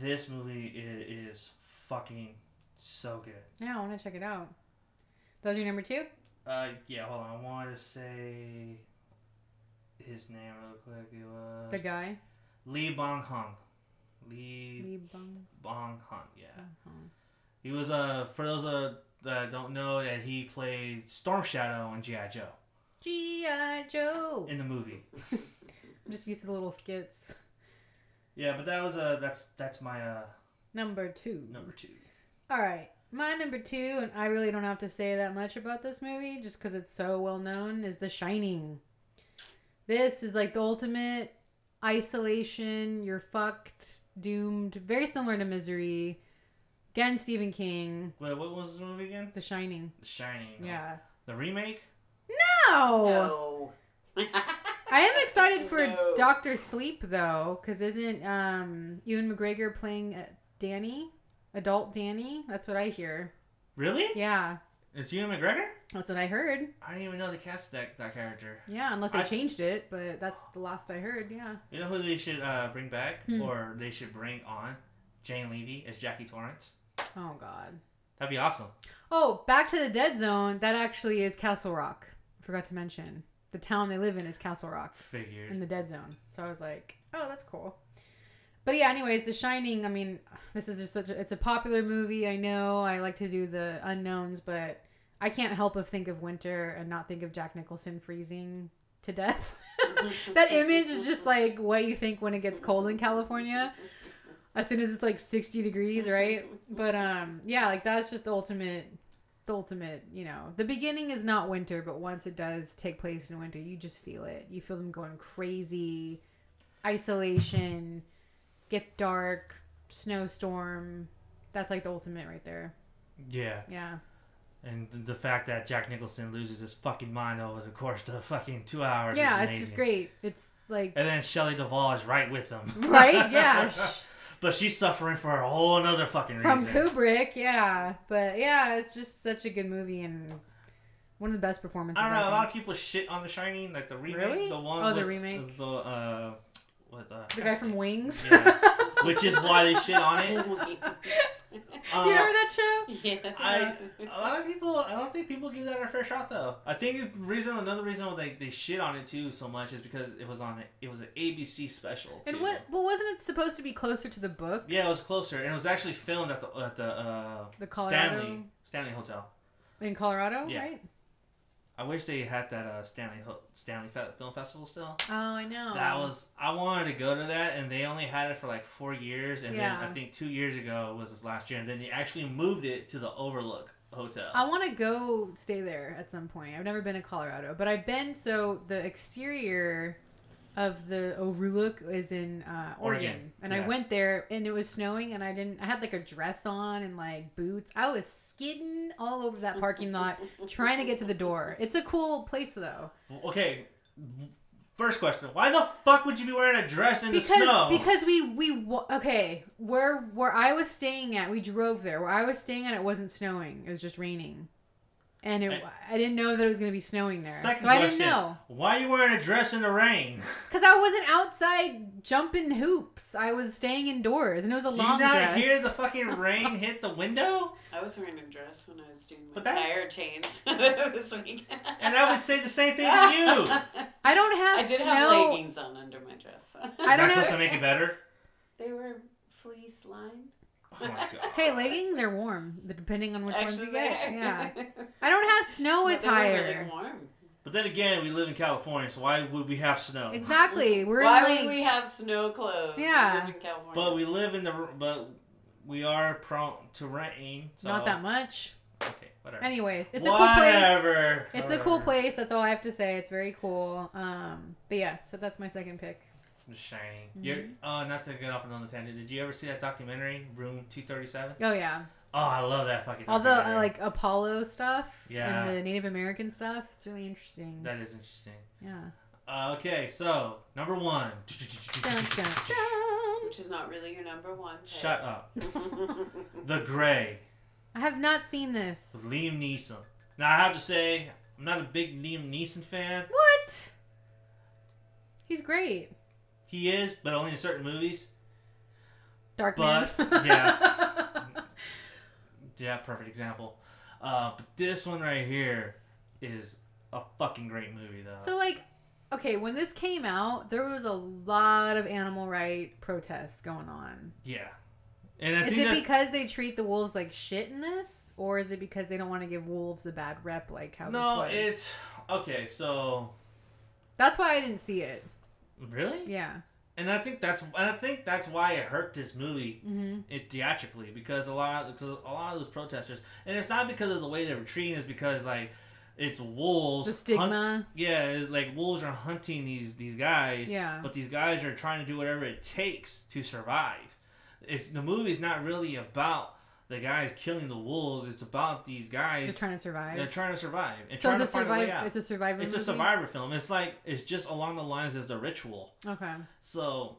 This movie is fucking so good. Yeah, I want to check it out. That was your number 2? Yeah, hold on. I wanted to say his name real quick. It was... The guy? Lee Bong-hung. Lee Bong-hung, yeah. He was, for those that don't know, that he played Storm Shadow in G.I. Joe. G.I. Joe! In the movie. I'm just used to the little skits. Yeah, but that was, that's my, Number 2. Number 2. Alright. My number 2, and I really don't have to say that much about this movie, just because it's so well known, is The Shining. This is like the ultimate isolation. You're fucked, doomed. Very similar to Misery. Again, Stephen King. Wait, what was the movie again? The Shining. The Shining. Yeah. The remake? No! I am excited for Dr. Sleep, though, because isn't Ewan McGregor playing Danny? Adult Danny? That's what I hear. Really? Yeah. It's Ewan McGregor? That's what I heard. I didn't even know they cast that character. Yeah, unless they changed it, but that's the last I heard, yeah. You know who they should bring back? Or they should bring on? Jane Levy as Jackie Torrance. Oh, God. That'd be awesome. Oh, back to the Dead Zone. That actually is Castle Rock. I forgot to mention. The town they live in is Castle Rock. Figured. In the Dead Zone. So I was like, oh, that's cool. But yeah, anyways, The Shining, I mean, this is just it's a popular movie. I know I like to do the unknowns, but I can't help but think of winter and not think of Jack Nicholson freezing to death. That image is just like what you think when it gets cold in California. As soon as it's like 60 degrees, right? But yeah, like that's just the ultimate, you know. The beginning is not winter, but once it does take place in winter, you just feel it. You feel them going crazy. Isolation, gets dark, snowstorm. That's like the ultimate right there. Yeah. Yeah. And the fact that Jack Nicholson loses his fucking mind over the course of fucking 2 hours. Yeah, is it's amazing. just great. It's like. And then Shelley Duvall is right with him. Right? Yeah. But she's suffering for a whole another fucking From reason. Kubrick, yeah. But yeah, it's just such a good movie and one of the best performances. I don't know. A lot of people shit on The Shining, like the remake. Really? The one. Oh, the remake. The guy from Wings. Yeah. Which is why they shit on it. You remember that show? Yeah. A lot of people. I don't think people give that a fair shot though. I think another reason why they shit on it too so much is because it was an ABC special. Too. And wasn't it supposed to be closer to the book? Yeah, it was closer, and it was actually filmed at the Colorado? Stanley Hotel In Colorado, yeah. right? I wish they had that Stanley Film Festival still. Oh, I know. I wanted to go to that, and they only had it for like 4 years, and then I think 2 years ago was this last year, and then they actually moved it to the Overlook Hotel. I want to go stay there at some point. I've never been to Colorado, but I've been. So the exterior of the Overlook is in Oregon. And I went there and it was snowing and I had like a dress on and like boots. I was skidding all over that parking lot trying to get to the door. It's a cool place though. Okay. First question. Why the fuck would you be wearing a dress in the snow? Because where I was staying at, we drove there. Where I was staying at, it wasn't snowing. It was just raining. And I didn't know that it was going to be snowing there. Second question, I didn't know. Why are you wearing a dress in the rain? Because I wasn't outside jumping hoops. I was staying indoors, and it was a long dress. Did you not hear the fucking rain hit the window? I was wearing a dress when I was doing my tire chains this week. And I would say the same thing to you. I don't have I did have leggings on under my dress. I don't supposed to make it better? They were fleece lined. Oh my god. Hey, leggings are warm, depending on which ones you get. Yeah. I don't have snow attire. They were really warm. But then again, we live in California, so why would we have snow? Exactly. Why would we have snow clothes? Yeah. We live in California. But we are prone to rain. So. Not that much. Okay, whatever. Anyways, it's a cool place. It's a cool place. That's all I have to say. It's very cool. But yeah, so that's my second pick. The Shining. You're not to get off on the tangent. Did you ever see that documentary, Room 237? Oh yeah. Oh, I love that fucking all documentary. the like Apollo stuff. Yeah. And the Native American stuff. It's really interesting. That is interesting. Yeah. Okay, so number one. Dun, dun, dun. Which is not really your number one pick. Shut up. The Gray. I have not seen this. With Liam Neeson. Now I have to say, I'm not a big Liam Neeson fan. What? He's great. He is, but only in certain movies. Darkman. Yeah. Yeah, perfect example. But this one right here is a fucking great movie, though. So, like, okay, when this came out, there was a lot of animal right protests going on. Yeah. And is it because they treat the wolves like shit in this? Or is it because they don't want to give wolves a bad rep like how this was? No, it's... Okay, so... That's why I didn't see it. Really? Yeah. And I think that's why it hurt this movie theatrically, because a lot of those protesters, and it's not because of the way they were treating, it's because like it's wolves. The stigma. It's like wolves are hunting these guys. Yeah. But these guys are trying to do whatever it takes to survive. The movie's not really about the guys killing the wolves. It's about these guys. They're trying to survive. They're trying to survive. And so trying to find a way out. It's a survivor movie? It's a survivor film. It's just along the lines as The Ritual. Okay. So,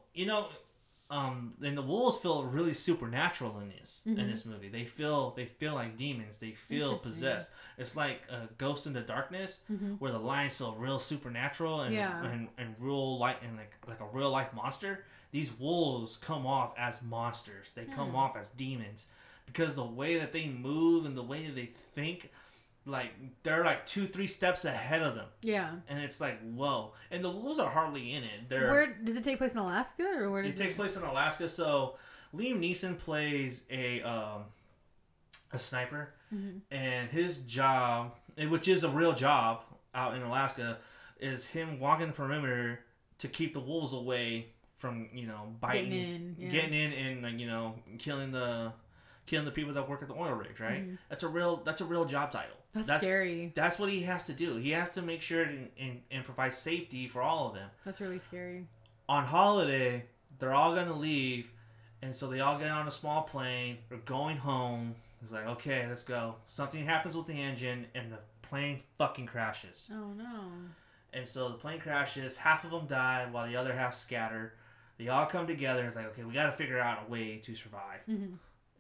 and the wolves feel really supernatural in this movie. They feel like demons. They feel possessed. It's like a Ghost in the Darkness, where the lions feel real supernatural and real light and like a real life monster. These wolves come off as monsters. They come off as demons because the way that they move and the way that they think. Like, they're like 2-3 steps ahead of them. Yeah. And it's like, whoa. And the wolves are hardly in it. Where does it take place in Alaska? Or where does it takes place in Alaska. So, Liam Neeson plays a sniper. And his job, which is a real job out in Alaska, is him walking the perimeter to keep the wolves away from, biting. Getting in and, like, killing the people that work at the oil rigs, right? That's a real job title. That's scary. That's what he has to do. He has to make sure and provide safety for all of them. That's really scary. On holiday, they're all going to leave, and so they all get on a small plane. They're going home. It's like, okay, let's go. Something happens with the engine, and the plane fucking crashes. Oh, no. And so the plane crashes. Half of them die while the other half scatter. They all come together. It's like, okay, we got to figure out a way to survive.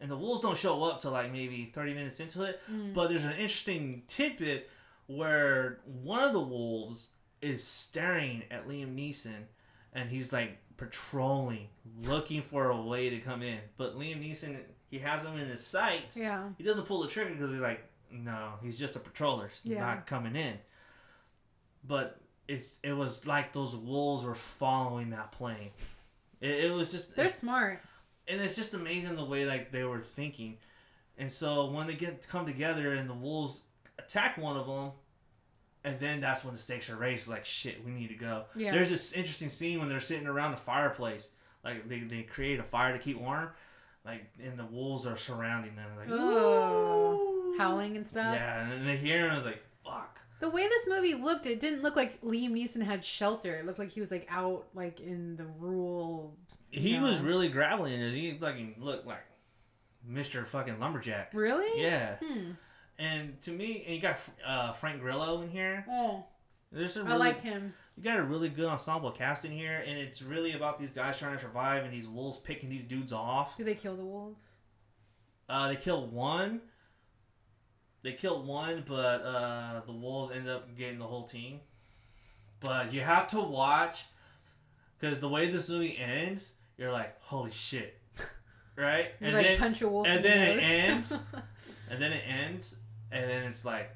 And the wolves don't show up till like maybe 30 minutes into it. But there's an interesting tidbit where one of the wolves is staring at Liam Neeson, and he's like patrolling, looking for a way to come in. But Liam Neeson, he has him in his sights. Yeah. He doesn't pull the trigger because he's like, no, he's just a patroller. He's not coming in. But it was like those wolves were following that plane. It was just... They're smart. And it's just amazing the way like they were thinking. And so when they come together and the wolves attack one of them, and then that's when the stakes are raised. Like, shit, we need to go. Yeah. There's this interesting scene when they're sitting around the fireplace. Like, they create a fire to keep warm. Like, and the wolves are surrounding them. Like, ooh. Howling and stuff. Yeah, and they hear him. I was like, fuck. The way this movie looked, it didn't look like Liam Neeson had shelter. It looked like he was like out like in the rural... He was really grappling. He fucking looked like Mr. fucking Lumberjack. Really? Yeah. And to me, and you got Frank Grillo in here. Oh. I like him. You got a really good ensemble cast in here, and it's really about these guys trying to survive and these wolves picking these dudes off. Do they kill the wolves? They kill one. But the wolves end up getting the whole team. But you have to watch, because the way this movie ends, you're like, holy shit, right? And like then punch a wolf. And then it ends, and then it's like,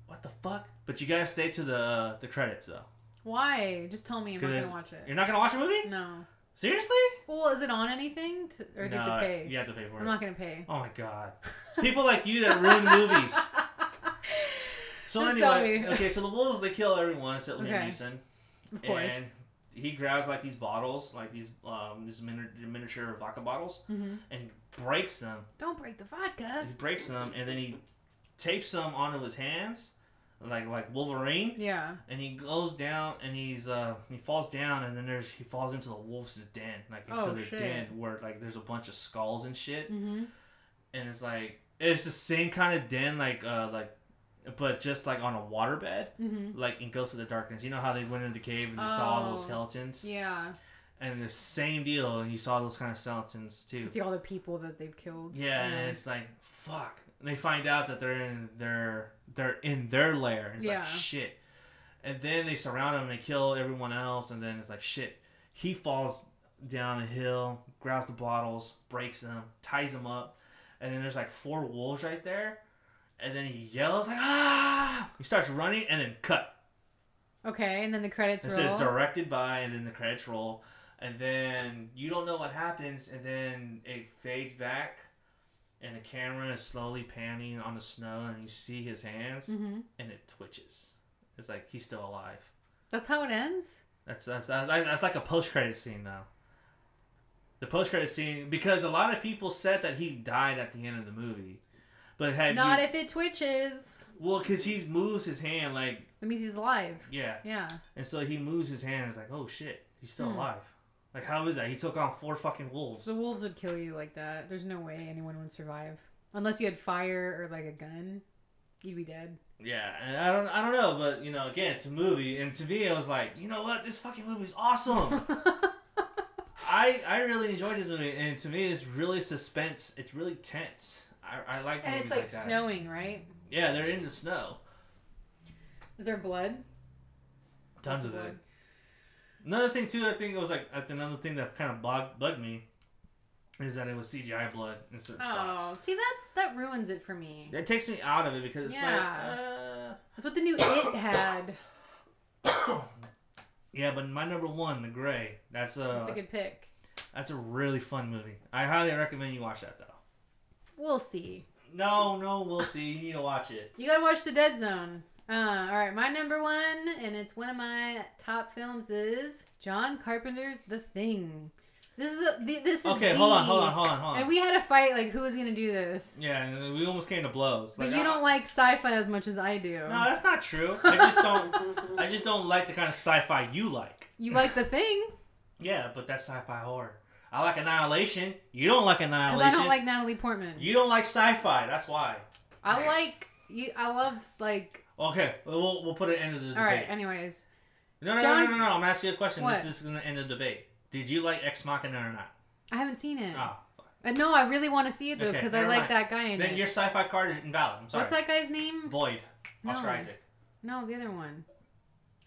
what the fuck? But you gotta stay to the credits though. Why? Just tell me. I'm not gonna watch it. You're not gonna watch a movie? No. Seriously? Well, is it on anything? Or do you have to pay? You have to pay for it. I'm not gonna pay. Oh my god. It's people like you that ruin movies. So just anyway, okay, so the wolves, they kill everyone except Liam Neeson. Of course. And he grabs like these bottles, like these miniature vodka bottles, and he breaks them. Don't break the vodka. He breaks them, and then he tapes them onto his hands, like Wolverine. Yeah. And he goes down, and he falls down, and then he falls into the wolves' den, like into their den where like there's a bunch of skulls and shit. And it's like it's the same kind of den, but just like on a waterbed, like in Ghost of the Darkness. You know how they went into the cave and they saw all those skeletons? Yeah. And the same deal, and you saw those kind of skeletons too. To see all the people that they've killed. Yeah, and it's like, fuck. And they find out that they're in their lair. And it's like, shit. And then they surround him and they kill everyone else, and then it's like, shit. He falls down a hill, grabs the bottles, breaks them, ties them up, and then there's like 4 wolves right there. And then he yells like, ah! He starts running, and then cut. Okay, and then the credits roll. It says directed by, and then the credits roll. And then you don't know what happens, and then it fades back, and the camera is slowly panning on the snow, and you see his hands, and it twitches. It's like he's still alive. That's how it ends? That's like a post-credit scene, though. The post-credit scene, because a lot of people said that he died at the end of the movie. But if it twitches. Well, because he moves his hand like... That means he's alive. Yeah. Yeah. And so he moves his hand and it's like, oh shit, he's still alive. Like, how is that? He took on 4 fucking wolves. The wolves would kill you like that. There's no way anyone would survive. Unless you had fire or like a gun. You'd be dead. Yeah, and I don't know, but you know, again, it's a movie, and to me, I was like, you know what? This fucking movie is awesome. I really enjoyed this movie, and to me, it's really suspense. It's really tense. I like movies like that. And it's snowing, right? Yeah, they're in the snow. Is there blood? Tons of it. Another thing too, I think it was like another thing that kind of bugged me is that it was CGI blood in certain spots. Oh, see, that ruins it for me. It takes me out of it because it's that's what the new It had. Yeah, but my number one, The Gray, that's a good pick. That's a really fun movie. I highly recommend you watch that though. We'll see. No, we'll see. You need to watch it. You gotta watch The Dead Zone. All right, my number one, and it's one of my top films, is John Carpenter's The Thing. This is okay. Hold on. And we had a fight, like, who was gonna do this? Yeah, we almost came to blows. But you don't like sci-fi as much as I do. No, that's not true. I just don't like the kind of sci-fi you like. You like The Thing? Yeah, but that's sci-fi horror. I like Annihilation. You don't like Annihilation. Because I don't like Natalie Portman. You don't like sci-fi. That's why. I love, like... Okay, we'll put an end to this debate. All right, anyways. No. I'm going to ask you a question. What? This is going to end the debate. Did you like Ex Machina or not? I haven't seen it. Oh. No, I really want to see it, though, because I like that guy in it. Then your sci-fi card is invalid. I'm sorry. What's that guy's name? Void. Oscar Isaac. No, the other one.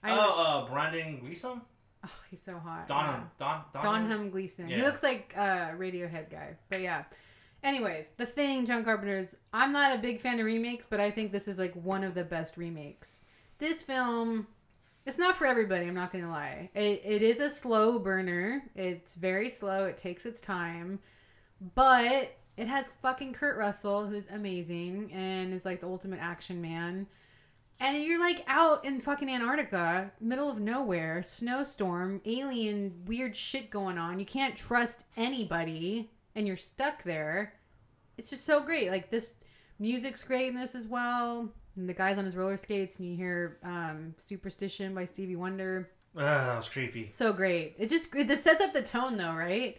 Brandon Gleeson? Oh, he's so hot. Donham Gleeson. Yeah. He looks like a Radiohead guy. But yeah. Anyways, The Thing, John Carpenter's. I'm not a big fan of remakes, but I think this is like one of the best remakes. This film, it's not for everybody, I'm not going to lie. It is a slow burner. It's very slow. It takes its time. But it has fucking Kurt Russell, who's amazing and is like the ultimate action man. And you're like out in fucking Antarctica, middle of nowhere, snowstorm, alien, weird shit going on. You can't trust anybody, and you're stuck there. It's just so great. Like, this music's great in this as well. And the guy's on his roller skates, and you hear Superstition by Stevie Wonder. That was creepy. So great. It sets up the tone, though, right?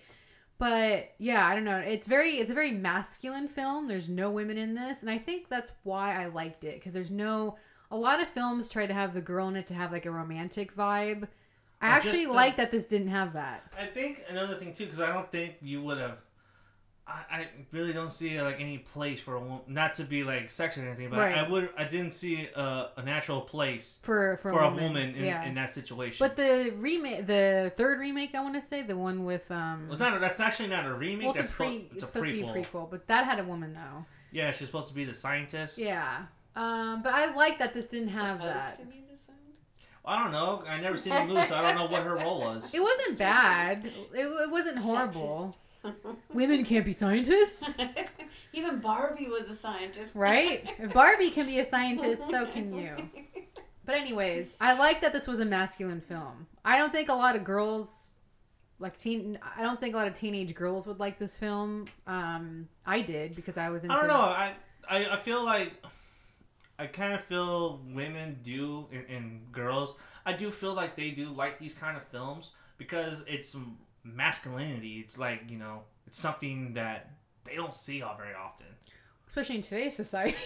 But yeah, I don't know. It's a very masculine film. There's no women in this, and I think that's why I liked it, because a lot of films try to have the girl in it to have like a romantic vibe. I actually like that this didn't have that. I think another thing too, because I don't think you would have. I really don't see like any place for a woman, not to be like sexist or anything, but right. I didn't see a natural place for a woman in that situation. But the third remake, I want to say, the one with that's actually not a remake. Well, it's supposed to be a prequel, but that had a woman though. Yeah, she's supposed to be the scientist. Yeah. But I like that this didn't have that. To be the scientist? I don't know. I never seen the movie, so I don't know what her role was. It wasn't bad. It wasn't horrible. Women can't be scientists. Even Barbie was a scientist. Right? If Barbie can be a scientist, so can you. But anyways, I like that this was a masculine film. I don't think a lot of girls, I don't think a lot of teenage girls would like this film. I did, because I was into... I don't know. I feel like... I kind of feel women do, and girls, I do feel like they do like these kind of films because it's masculinity. It's like, it's something that they don't see all very often. Especially in today's society.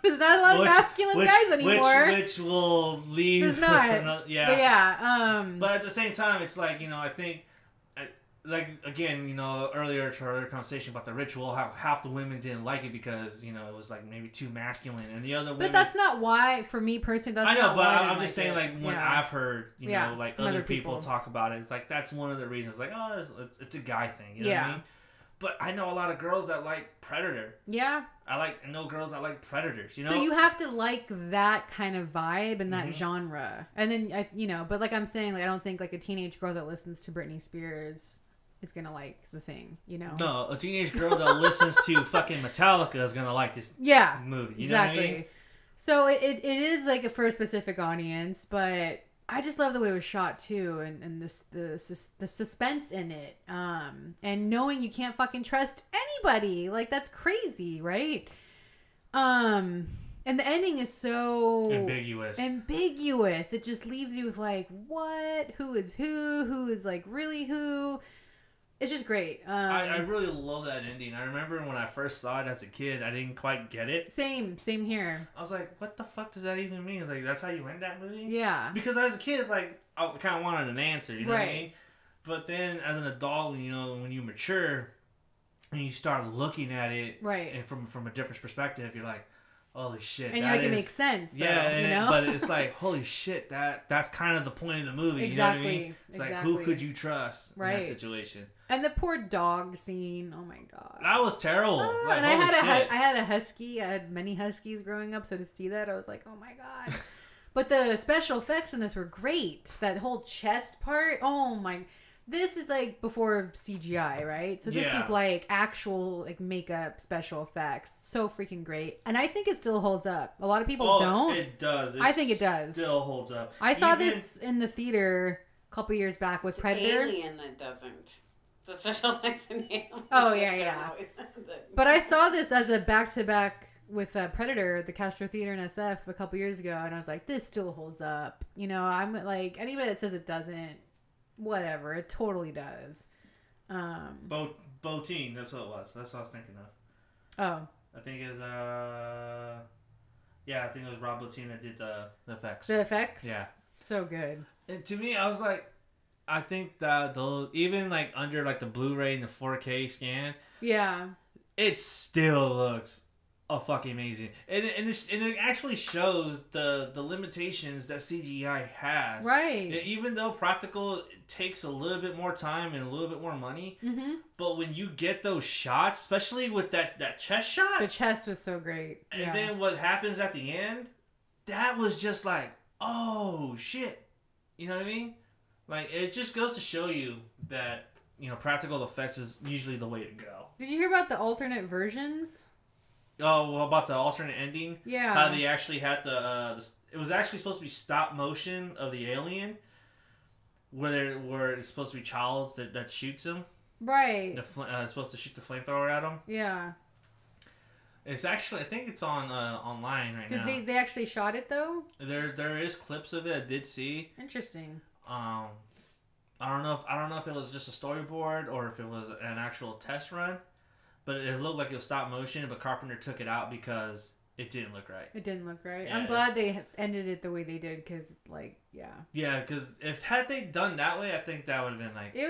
There's not a lot of masculine guys anymore. Which will leave. There's not. Yeah. But yeah. But at the same time, it's like, I think... Like, again, earlier to our conversation about the ritual, how half the women didn't like it because, it was like maybe too masculine, and the other women... But that's not why, for me personally, that's not why. I know, but I'm just saying, like, when I've heard, like, other people talk about it, it's like, that's one of the reasons, like, oh, it's a guy thing, you know what I mean? But I know a lot of girls that like Predator. Yeah. I know girls that like Predators, So you have to like that kind of vibe and that genre. And then, but like I'm saying, like, I don't think, like, a teenage girl that listens to Britney Spears... is gonna like The Thing, No, a teenage girl that listens to fucking Metallica is gonna like this movie. You know what I mean? So it is like for a specific audience, but I just love the way it was shot too, and the suspense in it, and knowing you can't fucking trust anybody. Like, that's crazy, right? And the ending is so ambiguous. It just leaves you with like, what? Who is who? Who is like really who? It's just great. I really love that ending. I remember when I first saw it as a kid, I didn't quite get it. Same here. I was like, what the fuck does that even mean? Like, that's how you end that movie? Yeah. Because as a kid, like, I kind of wanted an answer, you know what I mean? But then, as an adult, when you mature and you start looking at it, right, and from a different perspective, you're like, holy shit! And it makes sense. Though, yeah, but it's like, holy shit! That's kind of the point of the movie. Exactly. You know what I mean? It's like, who could you trust in that situation? And the poor dog scene. Oh my god, that was terrible. Like, and I had a husky. I had many huskies growing up, so to see that, I was like, oh my god. But the special effects in this were great. That whole chest part. Oh my. This is like before CGI, right? So this was like actual like makeup special effects. So freaking great. And I think it still holds up. A lot of people don't. It does. I think it does. Still holds up. I saw this in the theater a couple years back with Predator. Alien that doesn't. The special effects in Alien. Oh, yeah. But I saw this as a back-to-back with Predator, the Castro Theater in SF a couple years ago. And I was like, this still holds up. I'm like, anybody that says it doesn't, whatever, it totally does. Botine, that's what it was. That's what I was thinking of. Oh. I think it was I think it was Rob Botine that did the effects. The effects? Yeah. So good. And to me, I was like, I think that those, even like under like the Blu-ray and the 4K scan, yeah, it still looks fucking amazing, and it actually shows the limitations that CGI has. Right. Even though practical takes a little bit more time and a little bit more money, but when you get those shots, especially with that chest shot, the chest was so great. And then what happens at the end, that was just like, oh shit, you know what I mean? Like, it just goes to show you that practical effects is usually the way to go. Did you hear about the alternate versions? Oh, well, about the alternate ending? Yeah. How they actually had it was actually supposed to be stop motion of the alien, where it's supposed to be Childs that shoots him. Right. It's supposed to shoot the flamethrower at him. Yeah. It's actually, I think it's on online right now. Did they actually shot it though? There is clips of it. I did see. Interesting. I don't know if it was just a storyboard or if it was an actual test run. But it looked like it was stop motion, but Carpenter took it out because it didn't look right. It didn't look right. Yeah. I'm glad they ended it the way they did because, like, yeah. Yeah, because had they done that way, I think that would have been like... It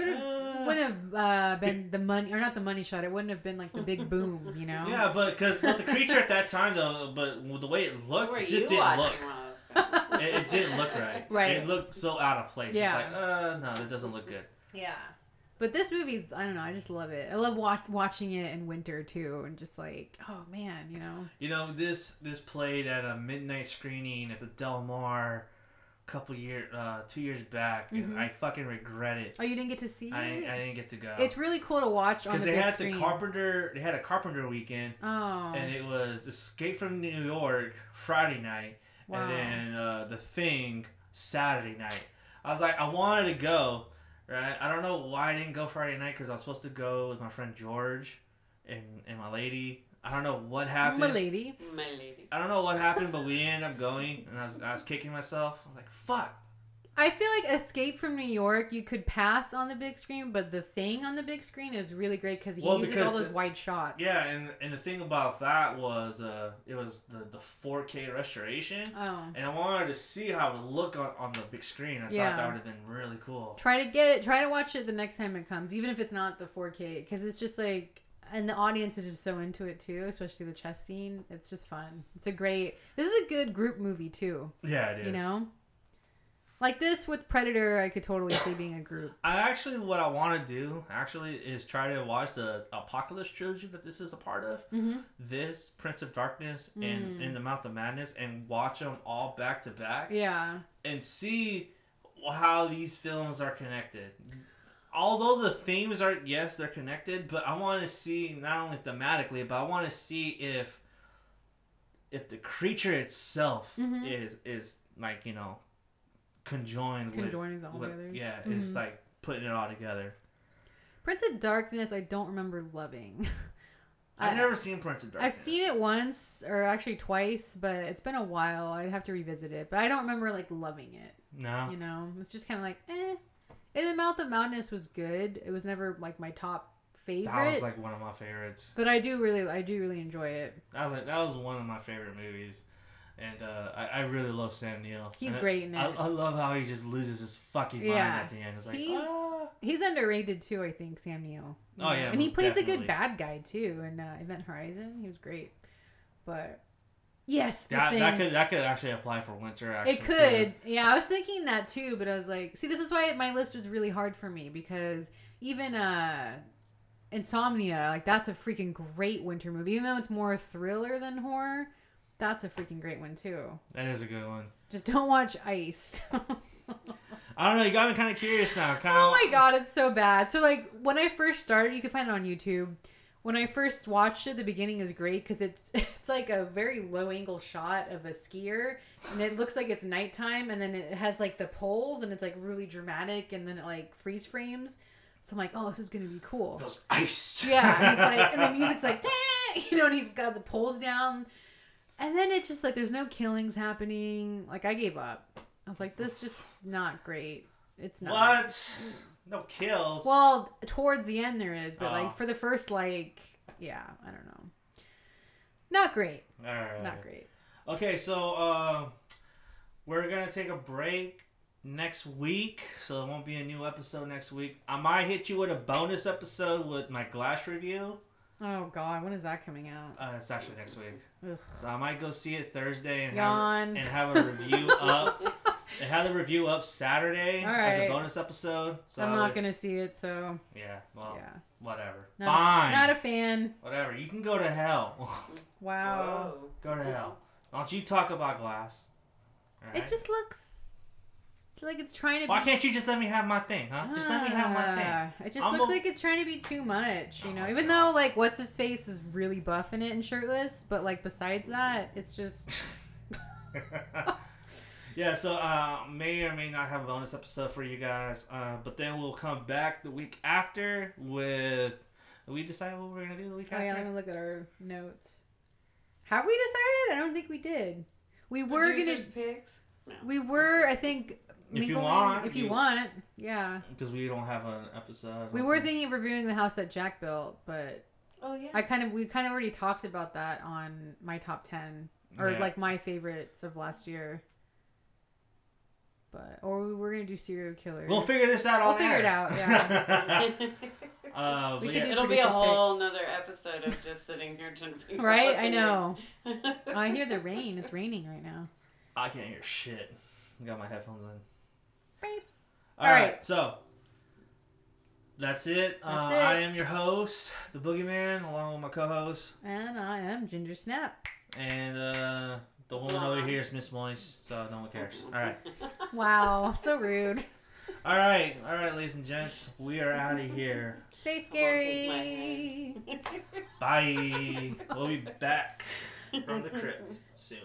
wouldn't have been the money, or not the money shot. It wouldn't have been like the big boom, Yeah, but the creature at that time, though, but the way it looked, it just didn't look. It didn't look right. Right. It looked so out of place. Yeah. It's like, no, that doesn't look good. Yeah. But this movie's, I don't know, I just love it. I love watching it in winter, too, and just like, oh, man, This played at a midnight screening at the Del Mar 2 years back, and I fucking regret it. Oh, you didn't get to see it? I didn't get to go. It's really cool to watch on the big screen. They had a Carpenter weekend, and it was Escape from New York Friday night, and then The Thing Saturday night. I was like, I wanted to go. Right, I don't know why I didn't go Friday night because I was supposed to go with my friend George and my lady. I don't know what happened. My lady. I don't know what happened, but we ended up going, and I was kicking myself. I was like, fuck. I feel like Escape from New York, you could pass on the big screen, but The Thing on the big screen is really great because he uses all those wide shots. Yeah, and the thing about that was it was the 4K restoration. Oh. And I wanted to see how it would look on the big screen. I thought that would have been really cool. Try to watch it the next time it comes, even if it's not the 4K, because it's just like, and the audience is just so into it too, especially the chess scene. It's just fun. This is a good group movie too. Yeah, it is. Like this with Predator, I could totally see being a group. What I want to do is try to watch the Apocalypse trilogy that this is a part of. Mm-hmm. This, Prince of Darkness, and In the Mouth of Madness, and watch them all back to back. Yeah. And see how these films are connected. Although the themes they're connected, but I want to see not only thematically, but I want to see if the creature itself is like, conjoined with all together. Yeah, it's like putting it all together. Prince of Darkness, I don't remember loving. I've never seen Prince of Darkness. I've seen it once, or actually twice, but it's been a while. I'd have to revisit it, but I don't remember like loving it. No, it's just kind of like eh. In the Mouth of Madness was good. It was never like my top favorite. That was like one of my favorites. But I do really enjoy it. That was one of my favorite movies. And I really love Sam Neill. He's great in it. I love how he just loses his fucking mind at the end. It's like, he's underrated too, I think, Sam Neill. Oh, yeah. And he plays a good bad guy too in Event Horizon. He was great. But, yes, that could actually apply for Winter, actually. It could. Too. Yeah, I was thinking that too, but I was like, see, this is why my list was really hard for me, because even Insomnia, like, that's a freaking great winter movie. Even though it's more thriller than horror, that's a freaking great one too. That is a good one. Just don't watch Iced. I don't know. You got me kind of curious now. Oh my god, it's so bad. So, like, when I first started, you can find it on YouTube. When I first watched it, the beginning is great because it's like a very low angle shot of a skier, and it looks like it's nighttime, and then it has like the poles, and it's like really dramatic, and then it like freeze frames. So I'm like, oh, this is gonna be cool. It goes iced. Yeah, and it's like, and the music's like, you know, and he's got the poles down, and then it's just like there's no killings happening. Like, I gave up. I was like, this just not great. It's not. What? No kills. Well, towards the end there is, but like for the first, like, yeah, I don't know. Not great. All right. Not great. Okay, so we're gonna take a break next week, so there won't be a new episode next week. I might hit you with a bonus episode with my Glass review. Oh God, when is that coming out? It's actually next week. Ugh. So I might go see it Thursday and Yawn. have a review up. And have the review up Saturday as a bonus episode. So I'm not gonna see it, so yeah. Well, yeah. Whatever. No, Fine. Not a fan. Whatever. You can go to hell. Wow. Whoa. Go to hell. Why don't you talk about Glass? Right? It just looks like it's trying to. Why can't you just let me have my thing, huh? Just let me have my thing. It just looks like it's trying to be too much, you know. Even though like what's his face is really buff in it and shirtless, but like besides that, it's just. Yeah, so may or may not have a bonus episode for you guys, but then we'll come back the week after with. We decide what we're gonna do the week after. Oh yeah, let me look at our notes. Have we decided? I don't think we did. We were Producers picks. No. We were, I think. If you want. If you want, yeah. Because we don't have an episode. We were thinking of reviewing the house that Jack built, but. Oh yeah. We kind of already talked about that on my top 10 or like my favorites of last year. Or we were gonna do serial killers. We'll figure this out. We'll figure it out. Yeah. It'll be a whole nother episode of just sitting here trying to figure out. Right, I know. I hear the rain. It's raining right now. I can't hear shit. I got my headphones in. Beep. All right, so that's it. I am your host, the Boogeyman, along with my co-host, and I am Ginger Snap. And the woman over here is Miss Moist, so no one cares. All right. Wow, so rude. All right, ladies and gents, we are out of here. Stay scary. Bye. We'll be back from the crypt soon.